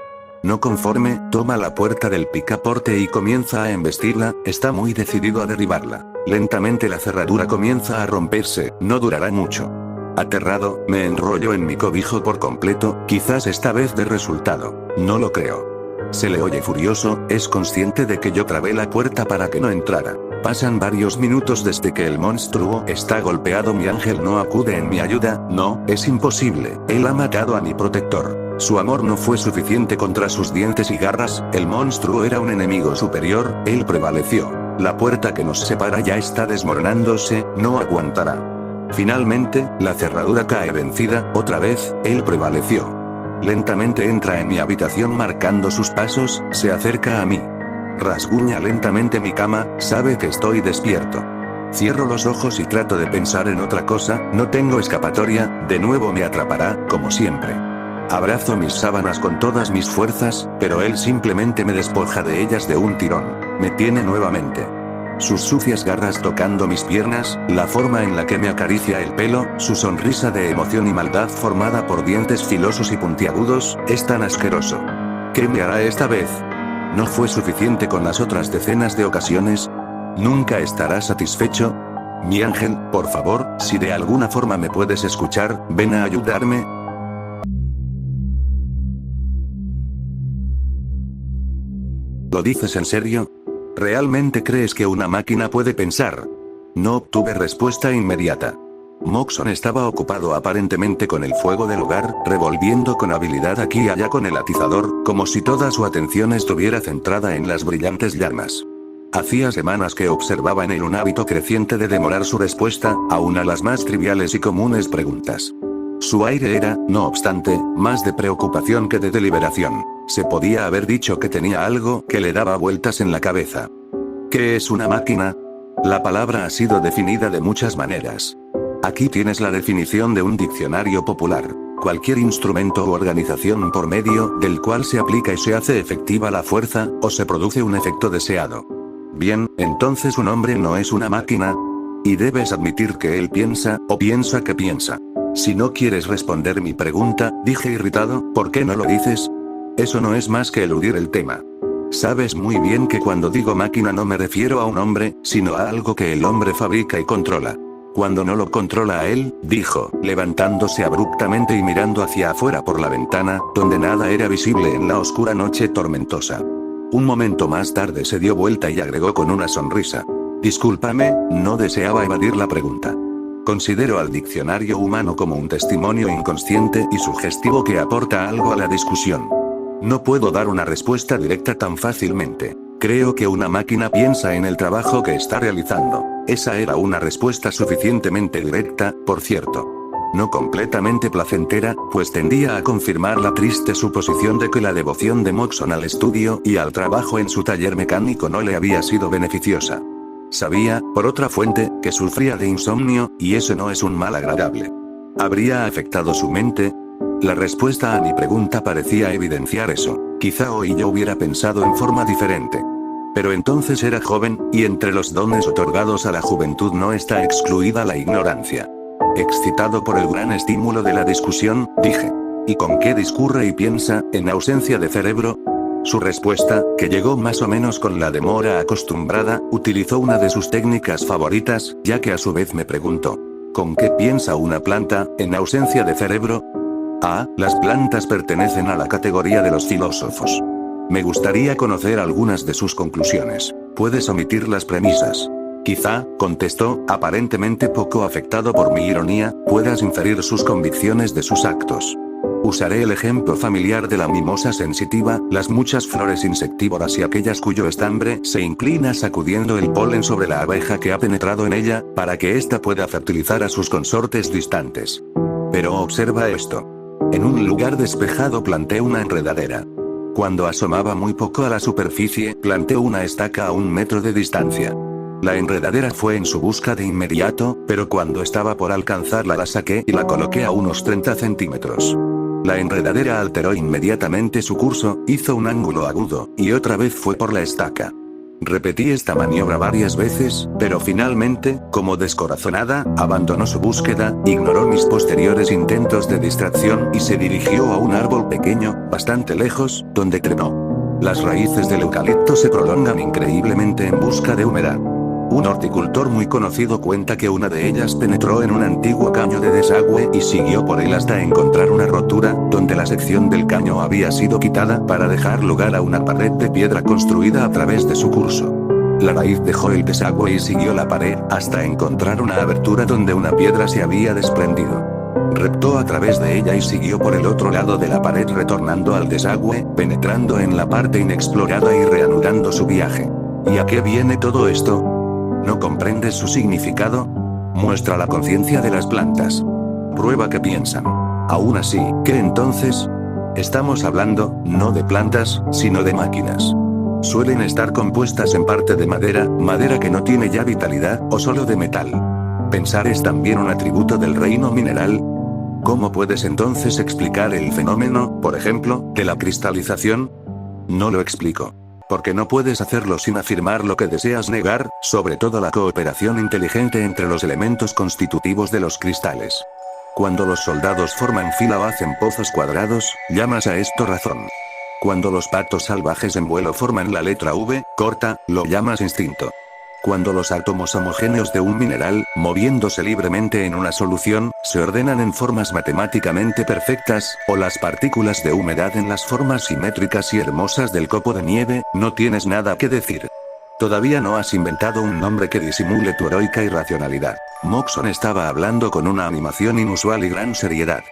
A: No conforme, toma la puerta del picaporte y comienza a embestirla, está muy decidido a derribarla. Lentamente la cerradura comienza a romperse, no durará mucho. Aterrado, me enrollo en mi cobijo por completo, quizás esta vez dé resultado. No lo creo. Se le oye furioso, es consciente de que yo trabé la puerta para que no entrara. Pasan varios minutos desde que el monstruo está golpeado. Mi ángel no acude en mi ayuda, no, es imposible, él ha matado a mi protector. Su amor no fue suficiente contra sus dientes y garras, el monstruo era un enemigo superior, él prevaleció. La puerta que nos separa ya está desmoronándose, no aguantará. Finalmente, la cerradura cae vencida, otra vez, él prevaleció. Lentamente entra en mi habitación marcando sus pasos, se acerca a mí. Rasguña lentamente mi cama, sabe que estoy despierto. Cierro los ojos y trato de pensar en otra cosa, no tengo escapatoria, de nuevo me atrapará, como siempre. Abrazo mis sábanas con todas mis fuerzas, pero él simplemente me despoja de ellas de un tirón. Me tiene nuevamente. Sus sucias garras tocando mis piernas, la forma en la que me acaricia el pelo, su sonrisa de emoción y maldad formada por dientes filosos y puntiagudos, es tan asqueroso. ¿Qué me hará esta vez? ¿No fue suficiente con las otras decenas de ocasiones? ¿Nunca estará satisfecho? Mi ángel, por favor, si de alguna forma me puedes escuchar, ven a ayudarme. ¿Lo dices en serio? ¿Realmente crees que una máquina puede pensar? No obtuve respuesta inmediata. Moxon estaba ocupado aparentemente con el fuego del hogar, revolviendo con habilidad aquí y allá con el atizador, como si toda su atención estuviera centrada en las brillantes llamas. Hacía semanas que observaba en él un hábito creciente de demorar su respuesta, aun a las más triviales y comunes preguntas. Su aire era, no obstante, más de preocupación que de deliberación. Se podía haber dicho que tenía algo que le daba vueltas en la cabeza. ¿Qué es una máquina? La palabra ha sido definida de muchas maneras. Aquí tienes la definición de un diccionario popular. Cualquier instrumento u organización por medio del cual se aplica y se hace efectiva la fuerza, o se produce un efecto deseado. Bien, entonces un hombre no es una máquina. Y debes admitir que él piensa, o piensa que piensa. Si no quieres responder mi pregunta, dije irritado, ¿por qué no lo dices? Eso no es más que eludir el tema. Sabes muy bien que cuando digo máquina no me refiero a un hombre, sino a algo que el hombre fabrica y controla. Cuando no lo controla a él, dijo, levantándose abruptamente y mirando hacia afuera por la ventana, donde nada era visible en la oscura noche tormentosa. Un momento más tarde se dio vuelta y agregó con una sonrisa. Discúlpame, no deseaba evadir la pregunta. Considero al diccionario humano como un testimonio inconsciente y sugestivo que aporta algo a la discusión. No puedo dar una respuesta directa tan fácilmente. Creo que una máquina piensa en el trabajo que está realizando. Esa era una respuesta suficientemente directa, por cierto. No completamente placentera, pues tendía a confirmar la triste suposición de que la devoción de Moxon al estudio y al trabajo en su taller mecánico no le había sido beneficiosa. Sabía, por otra fuente, que sufría de insomnio, y ese no es un mal agradable. ¿Habría afectado su mente? La respuesta a mi pregunta parecía evidenciar eso. Quizá hoy yo hubiera pensado en forma diferente. Pero entonces era joven, y entre los dones otorgados a la juventud no está excluida la ignorancia. Excitado por el gran estímulo de la discusión, dije. ¿Y con qué discurre y piensa, en ausencia de cerebro? Su respuesta, que llegó más o menos con la demora acostumbrada, utilizó una de sus técnicas favoritas, ya que a su vez me preguntó. ¿Con qué piensa una planta, en ausencia de cerebro? Ah, las plantas pertenecen a la categoría de los filósofos. Me gustaría conocer algunas de sus conclusiones. Puedes omitir las premisas. Quizá, contestó, aparentemente poco afectado por mi ironía, puedas inferir sus convicciones de sus actos. Usaré el ejemplo familiar de la mimosa sensitiva, las muchas flores insectívoras y aquellas cuyo estambre se inclina sacudiendo el polen sobre la abeja que ha penetrado en ella, para que ésta pueda fertilizar a sus consortes distantes. Pero observa esto. En un lugar despejado planté una enredadera. Cuando asomaba muy poco a la superficie, planté una estaca a 1 metro de distancia. La enredadera fue en su busca de inmediato, pero cuando estaba por alcanzarla la saqué y la coloqué a unos 30 centímetros. La enredadera alteró inmediatamente su curso, hizo un ángulo agudo, y otra vez fue por la estaca. Repetí esta maniobra varias veces, pero finalmente, como descorazonada, abandonó su búsqueda, ignoró mis posteriores intentos de distracción y se dirigió a un árbol pequeño, bastante lejos, donde trenó. Las raíces del eucalipto se prolongan increíblemente en busca de humedad. Un horticultor muy conocido cuenta que una de ellas penetró en un antiguo caño de desagüe y siguió por él hasta encontrar una rotura, donde la sección del caño había sido quitada para dejar lugar a una pared de piedra construida a través de su curso. La raíz dejó el desagüe y siguió la pared, hasta encontrar una abertura donde una piedra se había desprendido. Reptó a través de ella y siguió por el otro lado de la pared retornando al desagüe, penetrando en la parte inexplorada y reanudando su viaje. ¿Y a qué viene todo esto? ¿No comprendes su significado? Muestra la conciencia de las plantas. Prueba que piensan. Aún así, ¿qué entonces? Estamos hablando, no de plantas, sino de máquinas. Suelen estar compuestas en parte de madera que no tiene ya vitalidad, o solo de metal. ¿Pensar es también un atributo del reino mineral? ¿Cómo puedes entonces explicar el fenómeno, por ejemplo, de la cristalización? No lo explico. Porque no puedes hacerlo sin afirmar lo que deseas negar, sobre todo la cooperación inteligente entre los elementos constitutivos de los cristales. Cuando los soldados forman fila o hacen pozos cuadrados, llamas a esto razón. Cuando los patos salvajes en vuelo forman la letra V, corta, lo llamas instinto. Cuando los átomos homogéneos de un mineral, moviéndose libremente en una solución, se ordenan en formas matemáticamente perfectas, o las partículas de humedad en las formas simétricas y hermosas del copo de nieve, no tienes nada que decir. Todavía no has inventado un nombre que disimule tu heroica irracionalidad. Moxon estaba hablando con una animación inusual y gran seriedad.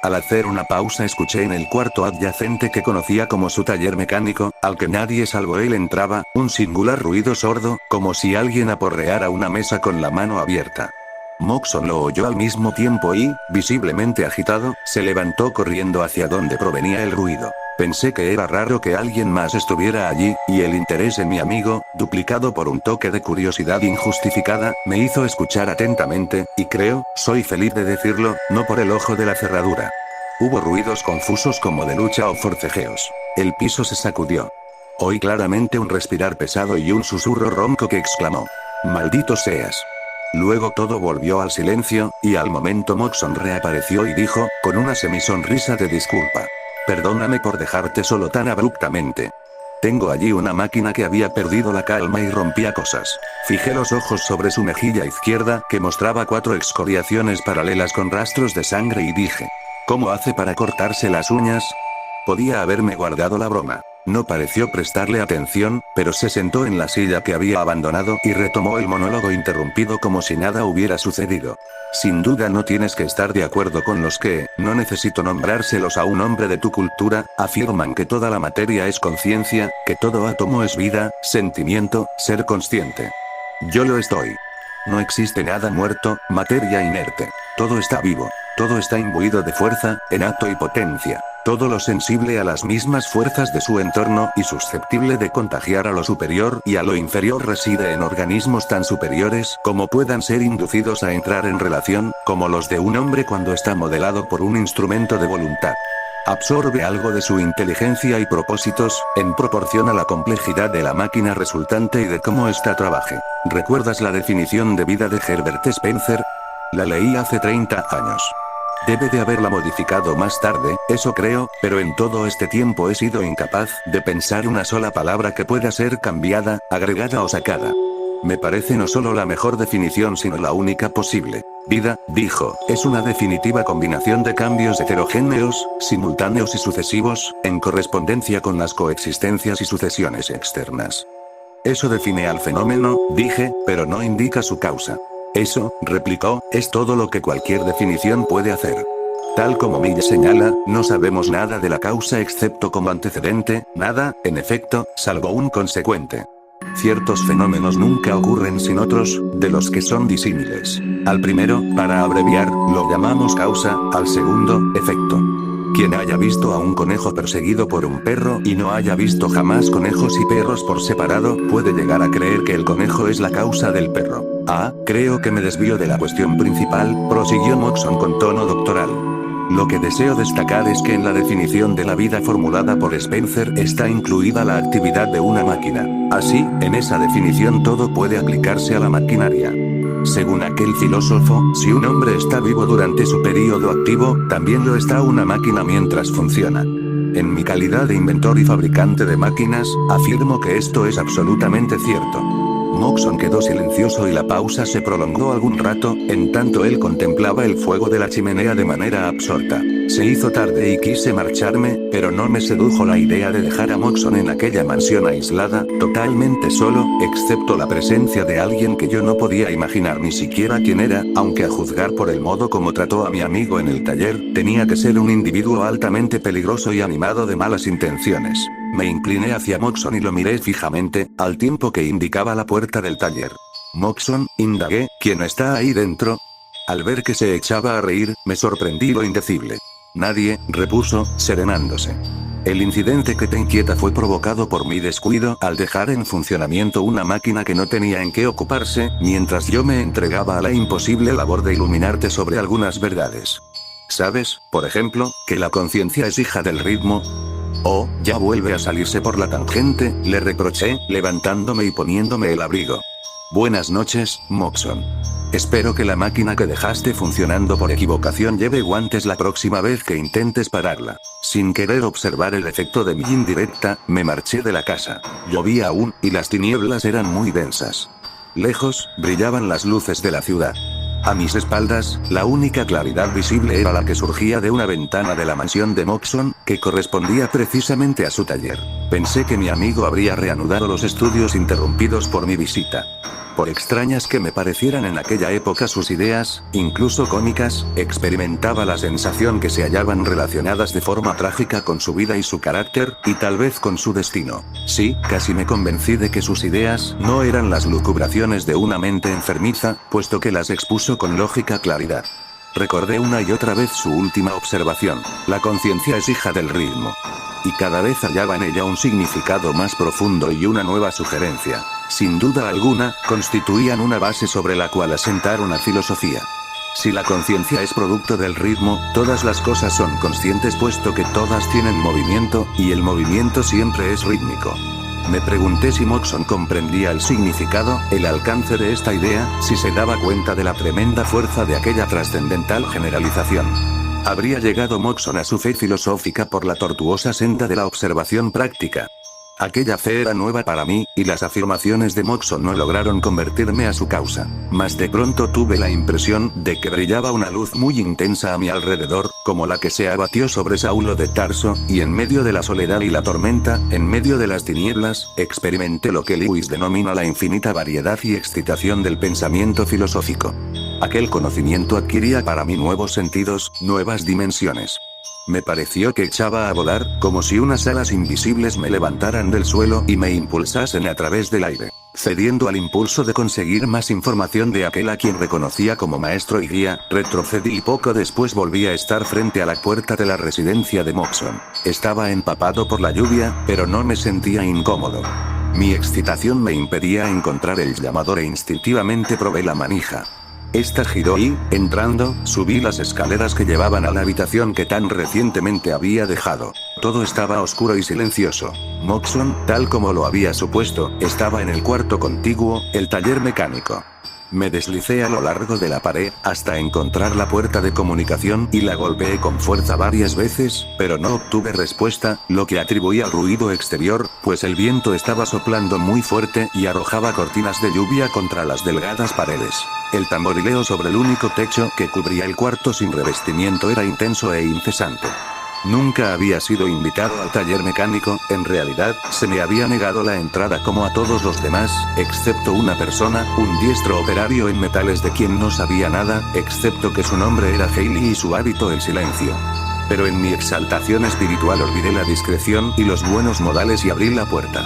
A: Al hacer una pausa escuché en el cuarto adyacente que conocía como su taller mecánico, al que nadie salvo él entraba, un singular ruido sordo, como si alguien aporreara una mesa con la mano abierta. Moxon lo oyó al mismo tiempo y, visiblemente agitado, se levantó corriendo hacia donde provenía el ruido. Pensé que era raro que alguien más estuviera allí, y el interés en mi amigo, duplicado por un toque de curiosidad injustificada, me hizo escuchar atentamente, y creo, soy feliz de decirlo, no por el ojo de la cerradura. Hubo ruidos confusos como de lucha o forcejeos. El piso se sacudió. Oí claramente un respirar pesado y un susurro ronco que exclamó: «¡Maldito seas!». Luego todo volvió al silencio, y al momento Moxon reapareció y dijo, con una semisonrisa de disculpa: «Perdóname por dejarte solo tan abruptamente. Tengo allí una máquina que había perdido la calma y rompía cosas». Fijé los ojos sobre su mejilla izquierda, que mostraba 4 excoriaciones paralelas con rastros de sangre y dije: «¿Cómo hace para cortarse las uñas?». Podía haberme guardado la broma. No pareció prestarle atención, pero se sentó en la silla que había abandonado y retomó el monólogo interrumpido como si nada hubiera sucedido. Sin duda no tienes que estar de acuerdo con los que, no necesito nombrárselos a un hombre de tu cultura, afirman que toda la materia es conciencia, que todo átomo es vida, sentimiento, ser consciente. Yo lo estoy. No existe nada muerto, materia inerte. Todo está vivo. Todo está imbuido de fuerza, enato y potencia. Todo lo sensible a las mismas fuerzas de su entorno y susceptible de contagiar a lo superior y a lo inferior reside en organismos tan superiores como puedan ser inducidos a entrar en relación, como los de un hombre cuando está modelado por un instrumento de voluntad. Absorbe algo de su inteligencia y propósitos, en proporción a la complejidad de la máquina resultante y de cómo ésta trabaje. ¿Recuerdas la definición de vida de Herbert Spencer? La leí hace 30 años. Debe de haberla modificado más tarde, eso creo, pero en todo este tiempo he sido incapaz de pensar una sola palabra que pueda ser cambiada, agregada o sacada. Me parece no solo la mejor definición sino la única posible. Vida, dijo, es una definitiva combinación de cambios heterogéneos, simultáneos y sucesivos, en correspondencia con las coexistencias y sucesiones externas. Eso define al fenómeno, dije, pero no indica su causa. Eso, replicó, es todo lo que cualquier definición puede hacer. Tal como Mill señala, no sabemos nada de la causa excepto como antecedente, nada, en efecto, salvo un consecuente. Ciertos fenómenos nunca ocurren sin otros, de los que son disímiles. Al primero, para abreviar, lo llamamos causa, al segundo, efecto. Quien haya visto a un conejo perseguido por un perro y no haya visto jamás conejos y perros por separado, puede llegar a creer que el conejo es la causa del perro. Creo que me desvío de la cuestión principal, prosiguió Moxon con tono doctoral. Lo que deseo destacar es que en la definición de la vida formulada por Spencer está incluida la actividad de una máquina. Así, en esa definición todo puede aplicarse a la maquinaria. Según aquel filósofo, si un hombre está vivo durante su período activo, también lo está una máquina mientras funciona. En mi calidad de inventor y fabricante de máquinas, afirmo que esto es absolutamente cierto. Moxon quedó silencioso y la pausa se prolongó algún rato, en tanto él contemplaba el fuego de la chimenea de manera absorta. Se hizo tarde y quise marcharme, pero no me sedujo la idea de dejar a Moxon en aquella mansión aislada, totalmente solo, excepto la presencia de alguien que yo no podía imaginar ni siquiera quién era, aunque a juzgar por el modo como trató a mi amigo en el taller, tenía que ser un individuo altamente peligroso y animado de malas intenciones. Me incliné hacia Moxon y lo miré fijamente, al tiempo que indicaba la puerta del taller. Moxon, indagué, ¿quién está ahí dentro? Al ver que se echaba a reír, me sorprendí lo indecible. Nadie, repuso, serenándose. El incidente que te inquieta fue provocado por mi descuido al dejar en funcionamiento una máquina que no tenía en qué ocuparse, mientras yo me entregaba a la imposible labor de iluminarte sobre algunas verdades. ¿Sabes, por ejemplo, que la conciencia es hija del ritmo? Oh, ya vuelve a salirse por la tangente, le reproché, levantándome y poniéndome el abrigo. Buenas noches, Moxon. Espero que la máquina que dejaste funcionando por equivocación lleve guantes la próxima vez que intentes pararla. Sin querer observar el efecto de mi indirecta, me marché de la casa. Llovía aún, y las tinieblas eran muy densas. Lejos, brillaban las luces de la ciudad. A mis espaldas, la única claridad visible era la que surgía de una ventana de la mansión de Moxon, que correspondía precisamente a su taller. Pensé que mi amigo habría reanudado los estudios interrumpidos por mi visita. Por extrañas que me parecieran en aquella época sus ideas, incluso cómicas, experimentaba la sensación que se hallaban relacionadas de forma trágica con su vida y su carácter, y tal vez con su destino. Sí, casi me convencí de que sus ideas no eran las lucubraciones de una mente enfermiza, puesto que las expuso con lógica claridad. Recordé una y otra vez su última observación: la conciencia es hija del ritmo. Y cada vez hallaba en ella un significado más profundo y una nueva sugerencia. Sin duda alguna, constituían una base sobre la cual asentar una filosofía. Si la conciencia es producto del ritmo, todas las cosas son conscientes puesto que todas tienen movimiento, y el movimiento siempre es rítmico. Me pregunté si Moxon comprendía el significado, el alcance de esta idea, si se daba cuenta de la tremenda fuerza de aquella trascendental generalización. ¿Habría llegado Moxon a su fe filosófica por la tortuosa senda de la observación práctica? Aquella fe era nueva para mí, y las afirmaciones de Moxon no lograron convertirme a su causa. Mas de pronto tuve la impresión de que brillaba una luz muy intensa a mi alrededor, como la que se abatió sobre Saulo de Tarso, y en medio de la soledad y la tormenta, en medio de las tinieblas, experimenté lo que Lewis denomina la infinita variedad y excitación del pensamiento filosófico. Aquel conocimiento adquiría para mí nuevos sentidos, nuevas dimensiones. Me pareció que echaba a volar, como si unas alas invisibles me levantaran del suelo y me impulsasen a través del aire. Cediendo al impulso de conseguir más información de aquel a quien reconocía como maestro y guía, retrocedí y poco después volví a estar frente a la puerta de la residencia de Moxon. Estaba empapado por la lluvia, pero no me sentía incómodo. Mi excitación me impedía encontrar el llamador e instintivamente probé la manija. Esta giró y, entrando, subí las escaleras que llevaban a la habitación que tan recientemente había dejado. Todo estaba oscuro y silencioso. Moxon, tal como lo había supuesto, estaba en el cuarto contiguo, el taller mecánico. Me deslicé a lo largo de la pared, hasta encontrar la puerta de comunicación y la golpeé con fuerza varias veces, pero no obtuve respuesta, lo que atribuí al ruido exterior, pues el viento estaba soplando muy fuerte y arrojaba cortinas de lluvia contra las delgadas paredes. El tamborileo sobre el único techo que cubría el cuarto sin revestimiento era intenso e incesante. Nunca había sido invitado al taller mecánico, en realidad, se me había negado la entrada como a todos los demás, excepto una persona, un diestro operario en metales de quien no sabía nada, excepto que su nombre era Haley y su hábito el silencio. Pero en mi exaltación espiritual olvidé la discreción y los buenos modales y abrí la puerta.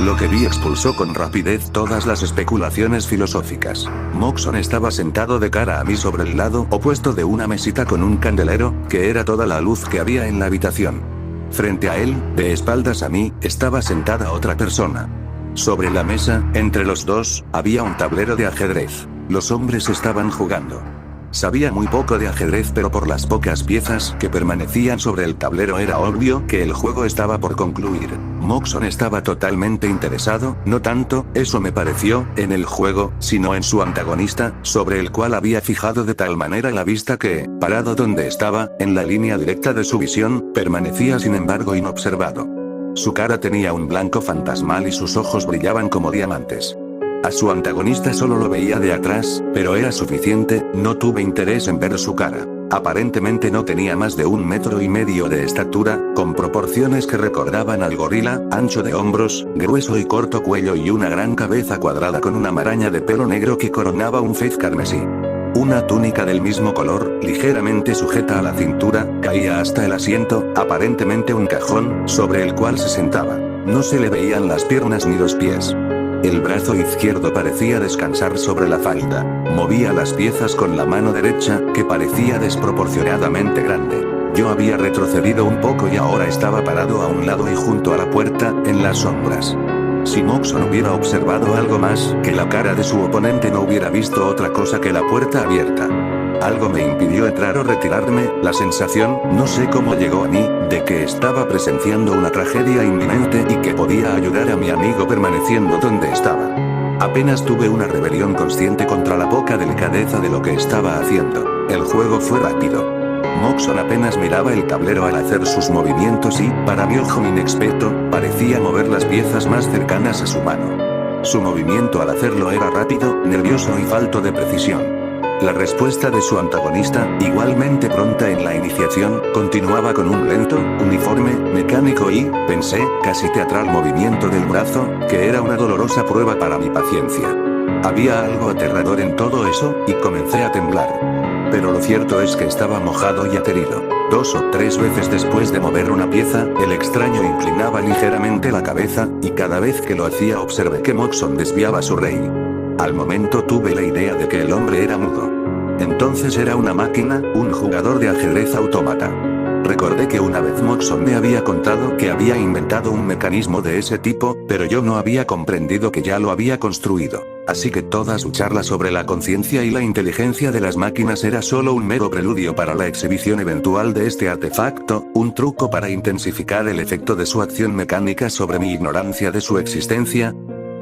A: Lo que vi expulsó con rapidez todas las especulaciones filosóficas. Moxon estaba sentado de cara a mí sobre el lado opuesto de una mesita con un candelero, que era toda la luz que había en la habitación. Frente a él, de espaldas a mí, estaba sentada otra persona. Sobre la mesa, entre los dos, había un tablero de ajedrez. Los hombres estaban jugando. Sabía muy poco de ajedrez, pero por las pocas piezas que permanecían sobre el tablero era obvio que el juego estaba por concluir. Moxon estaba totalmente interesado, no tanto, eso me pareció, en el juego, sino en su antagonista, sobre el cual había fijado de tal manera la vista que, parado donde estaba, en la línea directa de su visión, permanecía sin embargo inobservado. Su cara tenía un blanco fantasmal y sus ojos brillaban como diamantes. A su antagonista solo lo veía de atrás, pero era suficiente, no tuve interés en ver su cara. Aparentemente no tenía más de 1,5 metros de estatura, con proporciones que recordaban al gorila, ancho de hombros, grueso y corto cuello y una gran cabeza cuadrada con una maraña de pelo negro que coronaba un fez carmesí. Una túnica del mismo color, ligeramente sujeta a la cintura, caía hasta el asiento, aparentemente un cajón, sobre el cual se sentaba. No se le veían las piernas ni los pies. El brazo izquierdo parecía descansar sobre la falda. Movía las piezas con la mano derecha, que parecía desproporcionadamente grande. Yo había retrocedido un poco y ahora estaba parado a un lado y junto a la puerta, en las sombras. Si Moxon hubiera observado algo más que la cara de su oponente, no hubiera visto otra cosa que la puerta abierta. Algo me impidió entrar o retirarme, la sensación, no sé cómo llegó a mí, de que estaba presenciando una tragedia inminente y que podía ayudar a mi amigo permaneciendo donde estaba. Apenas tuve una rebelión consciente contra la poca delicadeza de lo que estaba haciendo. El juego fue rápido. Moxon apenas miraba el tablero al hacer sus movimientos y, para mi ojo inexperto, parecía mover las piezas más cercanas a su mano. Su movimiento al hacerlo era rápido, nervioso y falto de precisión. La respuesta de su antagonista, igualmente pronta en la iniciación, continuaba con un lento, uniforme, mecánico y, pensé, casi teatral movimiento del brazo, que era una dolorosa prueba para mi paciencia. Había algo aterrador en todo eso, y comencé a temblar. Pero lo cierto es que estaba mojado y aterido. 2 o 3 veces después de mover una pieza, el extraño inclinaba ligeramente la cabeza, y cada vez que lo hacía observé que Moxon desviaba su rey. Al momento tuve la idea de que el hombre era mudo. Entonces era una máquina, un jugador de ajedrez autómata. Recordé que una vez Moxon me había contado que había inventado un mecanismo de ese tipo, pero yo no había comprendido que ya lo había construido. Así que toda su charla sobre la conciencia y la inteligencia de las máquinas era solo un mero preludio para la exhibición eventual de este artefacto, un truco para intensificar el efecto de su acción mecánica sobre mi ignorancia de su existencia.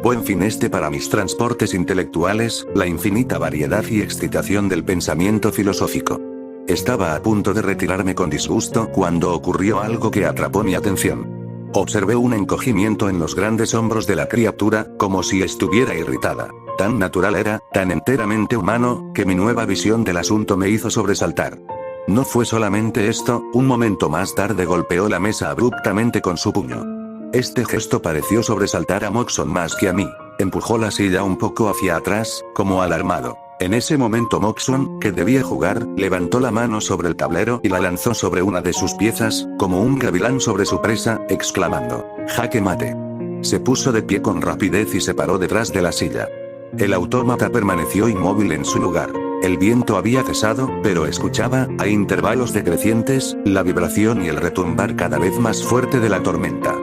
A: Buen fin para mis transportes intelectuales, la infinita variedad y excitación del pensamiento filosófico. Estaba a punto de retirarme con disgusto cuando ocurrió algo que atrapó mi atención. Observé un encogimiento en los grandes hombros de la criatura, como si estuviera irritada. Tan natural era, tan enteramente humano, que mi nueva visión del asunto me hizo sobresaltar. No fue solamente esto, un momento más tarde golpeó la mesa abruptamente con su puño. Este gesto pareció sobresaltar a Moxon más que a mí. Empujó la silla un poco hacia atrás, como alarmado. En ese momento Moxon, que debía jugar, levantó la mano sobre el tablero y la lanzó sobre una de sus piezas, como un gavilán sobre su presa, exclamando: «¡Jaque mate!». Se puso de pie con rapidez y se paró detrás de la silla. El autómata permaneció inmóvil en su lugar. El viento había cesado, pero escuchaba, a intervalos decrecientes, la vibración y el retumbar cada vez más fuerte de la tormenta.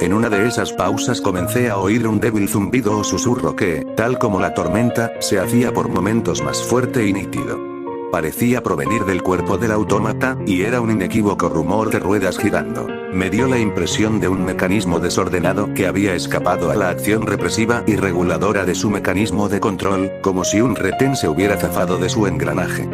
A: En una de esas pausas comencé a oír un débil zumbido o susurro que, tal como la tormenta, se hacía por momentos más fuerte y nítido. Parecía provenir del cuerpo del autómata, y era un inequívoco rumor de ruedas girando. Me dio la impresión de un mecanismo desordenado que había escapado a la acción represiva y reguladora de su mecanismo de control, como si un retén se hubiera zafado de su engranaje.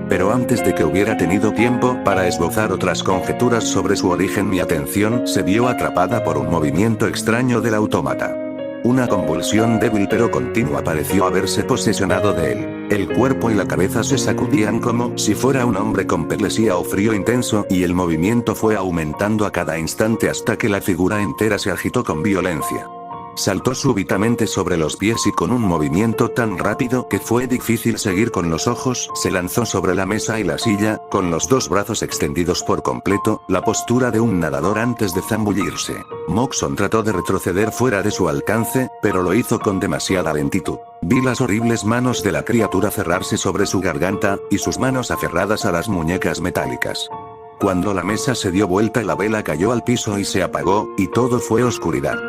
A: Pero antes de que hubiera tenido tiempo para esbozar otras conjeturas sobre su origen, mi atención se vio atrapada por un movimiento extraño del autómata. Una convulsión débil pero continua pareció haberse posesionado de él. El cuerpo y la cabeza se sacudían como si fuera un hombre con perlesía o frío intenso, y el movimiento fue aumentando a cada instante hasta que la figura entera se agitó con violencia. Saltó súbitamente sobre los pies y con un movimiento tan rápido que fue difícil seguir con los ojos, se lanzó sobre la mesa y la silla, con los 2 brazos extendidos por completo, la postura de un nadador antes de zambullirse. Moxon trató de retroceder fuera de su alcance, pero lo hizo con demasiada lentitud. Vi las horribles manos de la criatura cerrarse sobre su garganta, y sus manos aferradas a las muñecas metálicas. Cuando la mesa se dio vuelta, la vela cayó al piso y se apagó, y todo fue oscuridad.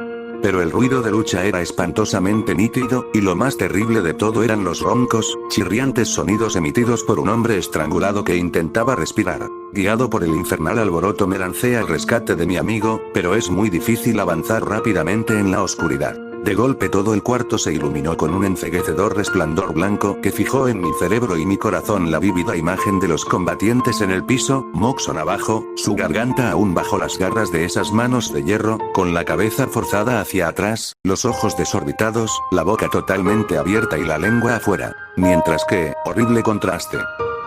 A: Pero el ruido de lucha era espantosamente nítido, y lo más terrible de todo eran los roncos, chirriantes sonidos emitidos por un hombre estrangulado que intentaba respirar. Guiado por el infernal alboroto me lancé al rescate de mi amigo, pero es muy difícil avanzar rápidamente en la oscuridad. De golpe todo el cuarto se iluminó con un enceguecedor resplandor blanco que fijó en mi cerebro y mi corazón la vívida imagen de los combatientes en el piso, Moxon abajo, su garganta aún bajo las garras de esas manos de hierro, con la cabeza forzada hacia atrás, los ojos desorbitados, la boca totalmente abierta y la lengua afuera. Mientras que, horrible contraste.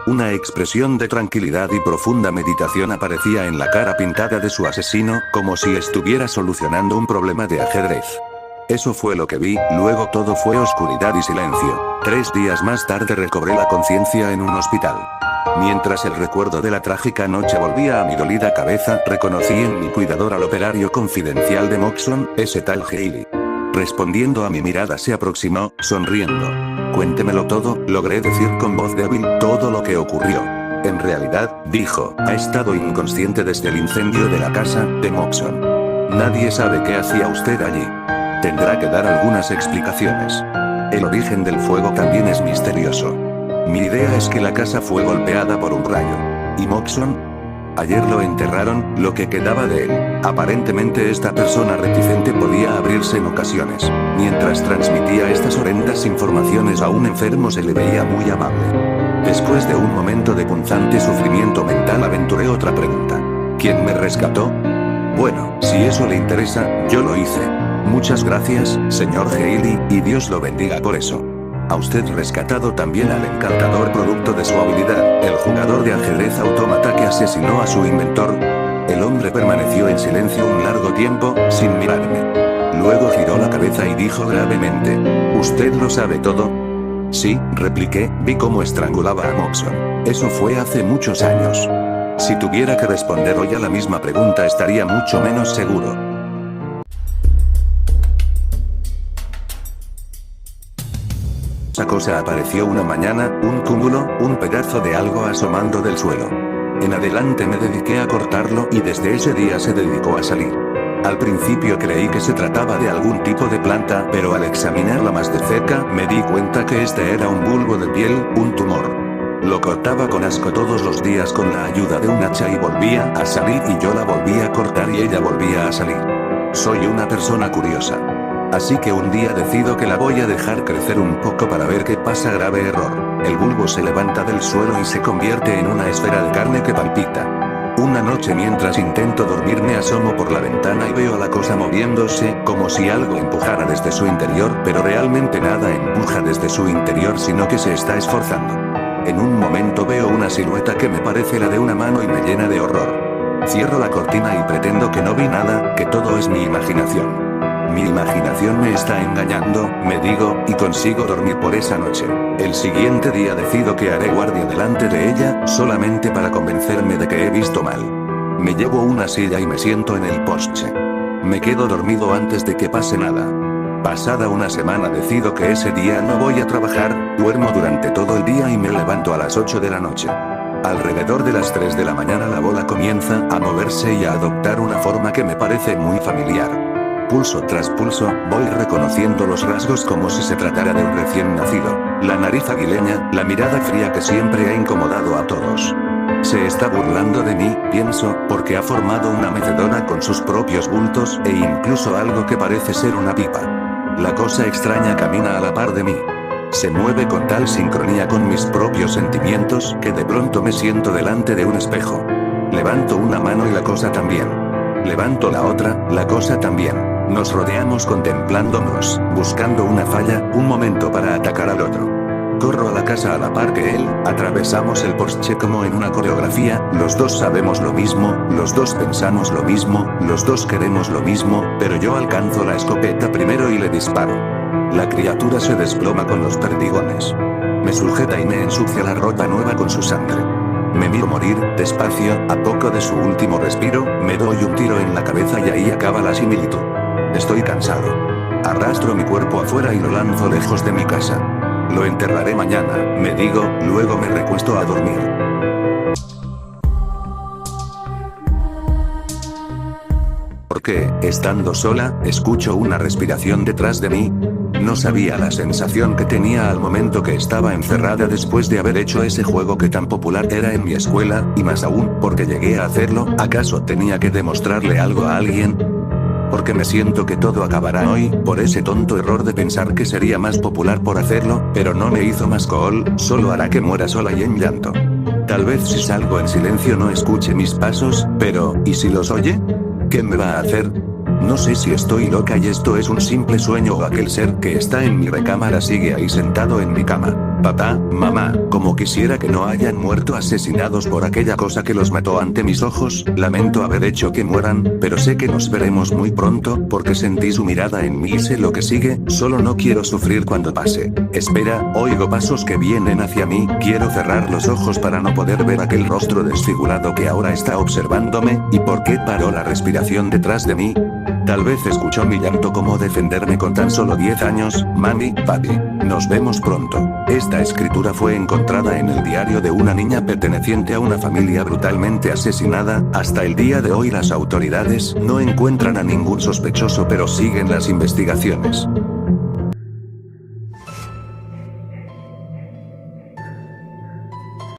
A: Una expresión de tranquilidad y profunda meditación aparecía en la cara pintada de su asesino, como si estuviera solucionando un problema de ajedrez. Eso fue lo que vi, luego todo fue oscuridad y silencio. 3 días más tarde recobré la conciencia en un hospital. Mientras el recuerdo de la trágica noche volvía a mi dolida cabeza, reconocí en mi cuidador al operario confidencial de Moxon, ese tal Haley. Respondiendo a mi mirada se aproximó, sonriendo. Cuéntemelo todo, logré decir con voz débil, todo lo que ocurrió. En realidad, dijo, ha estado inconsciente desde el incendio de la casa de Moxon. Nadie sabe qué hacía usted allí. Tendrá que dar algunas explicaciones. El origen del fuego también es misterioso. Mi idea es que la casa fue golpeada por un rayo. ¿Y Moxon? Ayer lo enterraron, lo que quedaba de él. Aparentemente esta persona reticente podía abrirse en ocasiones. Mientras transmitía estas horrendas informaciones a un enfermo se le veía muy amable. Después de un momento de punzante sufrimiento mental aventuré otra pregunta. ¿Quién me rescató? Bueno, si eso le interesa, yo lo hice. Muchas gracias, señor Haley, y Dios lo bendiga por eso. A usted rescatado también al encantador producto de su habilidad, el jugador de ajedrez autómata que asesinó a su inventor. El hombre permaneció en silencio un largo tiempo, sin mirarme. Luego giró la cabeza y dijo gravemente, ¿usted lo sabe todo? Sí, repliqué, vi cómo estrangulaba a Moxon. Eso fue hace muchos años. Si tuviera que responder hoy a la misma pregunta estaría mucho menos seguro. Esa cosa apareció una mañana, un cúmulo, un pedazo de algo asomando del suelo. En adelante me dediqué a cortarlo y desde ese día se dedicó a salir. Al principio creí que se trataba de algún tipo de planta, pero al examinarla más de cerca me di cuenta que este era un bulbo de piel, un tumor. Lo cortaba con asco todos los días con la ayuda de un hacha y volvía a salir y yo la volvía a cortar y ella volvía a salir. Soy una persona curiosa. Así que un día decido que la voy a dejar crecer un poco para ver qué pasa. Grave error. El bulbo se levanta del suelo y se convierte en una esfera de carne que palpita. Una noche mientras intento dormir me asomo por la ventana y veo a la cosa moviéndose, como si algo empujara desde su interior, pero realmente nada empuja desde su interior sino que se está esforzando. En un momento veo una silueta que me parece la de una mano y me llena de horror. Cierro la cortina y pretendo que no vi nada, que todo es mi imaginación. Mi imaginación me está engañando, me digo, y consigo dormir por esa noche. El siguiente día decido que haré guardia delante de ella, solamente para convencerme de que he visto mal. Me llevo una silla y me siento en el porche. Me quedo dormido antes de que pase nada. Pasada una semana decido que ese día no voy a trabajar, duermo durante todo el día y me levanto a las 8 de la noche. Alrededor de las 3 de la mañana la bola comienza a moverse y a adoptar una forma que me parece muy familiar. Pulso tras pulso, voy reconociendo los rasgos como si se tratara de un recién nacido. La nariz aguileña, la mirada fría que siempre ha incomodado a todos. Se está burlando de mí, pienso, porque ha formado una mecedora con sus propios bultos e incluso algo que parece ser una pipa. La cosa extraña camina a la par de mí. Se mueve con tal sincronía con mis propios sentimientos que de pronto me siento delante de un espejo. Levanto una mano y la cosa también. Levanto la otra, la cosa también. Nos rodeamos contemplándonos, buscando una falla, un momento para atacar al otro. Corro a la casa a la par que él, atravesamos el porche como en una coreografía, los dos sabemos lo mismo, los dos pensamos lo mismo, los dos queremos lo mismo, pero yo alcanzo la escopeta primero y le disparo. La criatura se desploma con los perdigones. Me sujeta y me ensucia la ropa nueva con su sangre. Me miro morir, despacio, a poco de su último respiro, me doy un tiro en la cabeza y ahí acaba la similitud. Estoy cansado. Arrastro mi cuerpo afuera y lo lanzo lejos de mi casa. Lo enterraré mañana, me digo, luego me recuesto a dormir. Porque, estando sola, escucho una respiración detrás de mí. No sabía la sensación que tenía al momento que estaba encerrada después de haber hecho ese juego que tan popular era en mi escuela, y más aún, porque llegué a hacerlo. ¿Acaso tenía que demostrarle algo a alguien? porque me siento que todo acabará hoy, por ese tonto error de pensar que sería más popular por hacerlo, pero no me hizo más cool, solo hará que muera sola y en llanto. Tal vez si salgo en silencio no escuche mis pasos, pero, ¿y si los oye? ¿Qué me va a hacer? No sé si estoy loca y esto es un simple sueño o aquel ser que está en mi recámara sigue ahí sentado en mi cama. Papá, mamá, como quisiera que no hayan muerto asesinados por aquella cosa que los mató ante mis ojos, lamento haber hecho que mueran, pero sé que nos veremos muy pronto, porque sentí su mirada en mí y sé lo que sigue, solo no quiero sufrir cuando pase. Espera, oigo pasos que vienen hacia mí, quiero cerrar los ojos para no poder ver aquel rostro desfigurado que ahora está observándome, ¿y por qué paró la respiración detrás de mí? Tal vez escuchó mi llanto como defenderme con tan solo 10 años, mami, papi. Nos vemos pronto. Esta escritura fue encontrada en el diario de una niña perteneciente a una familia brutalmente asesinada. Hasta el día de hoy las autoridades no encuentran a ningún sospechoso pero siguen las investigaciones.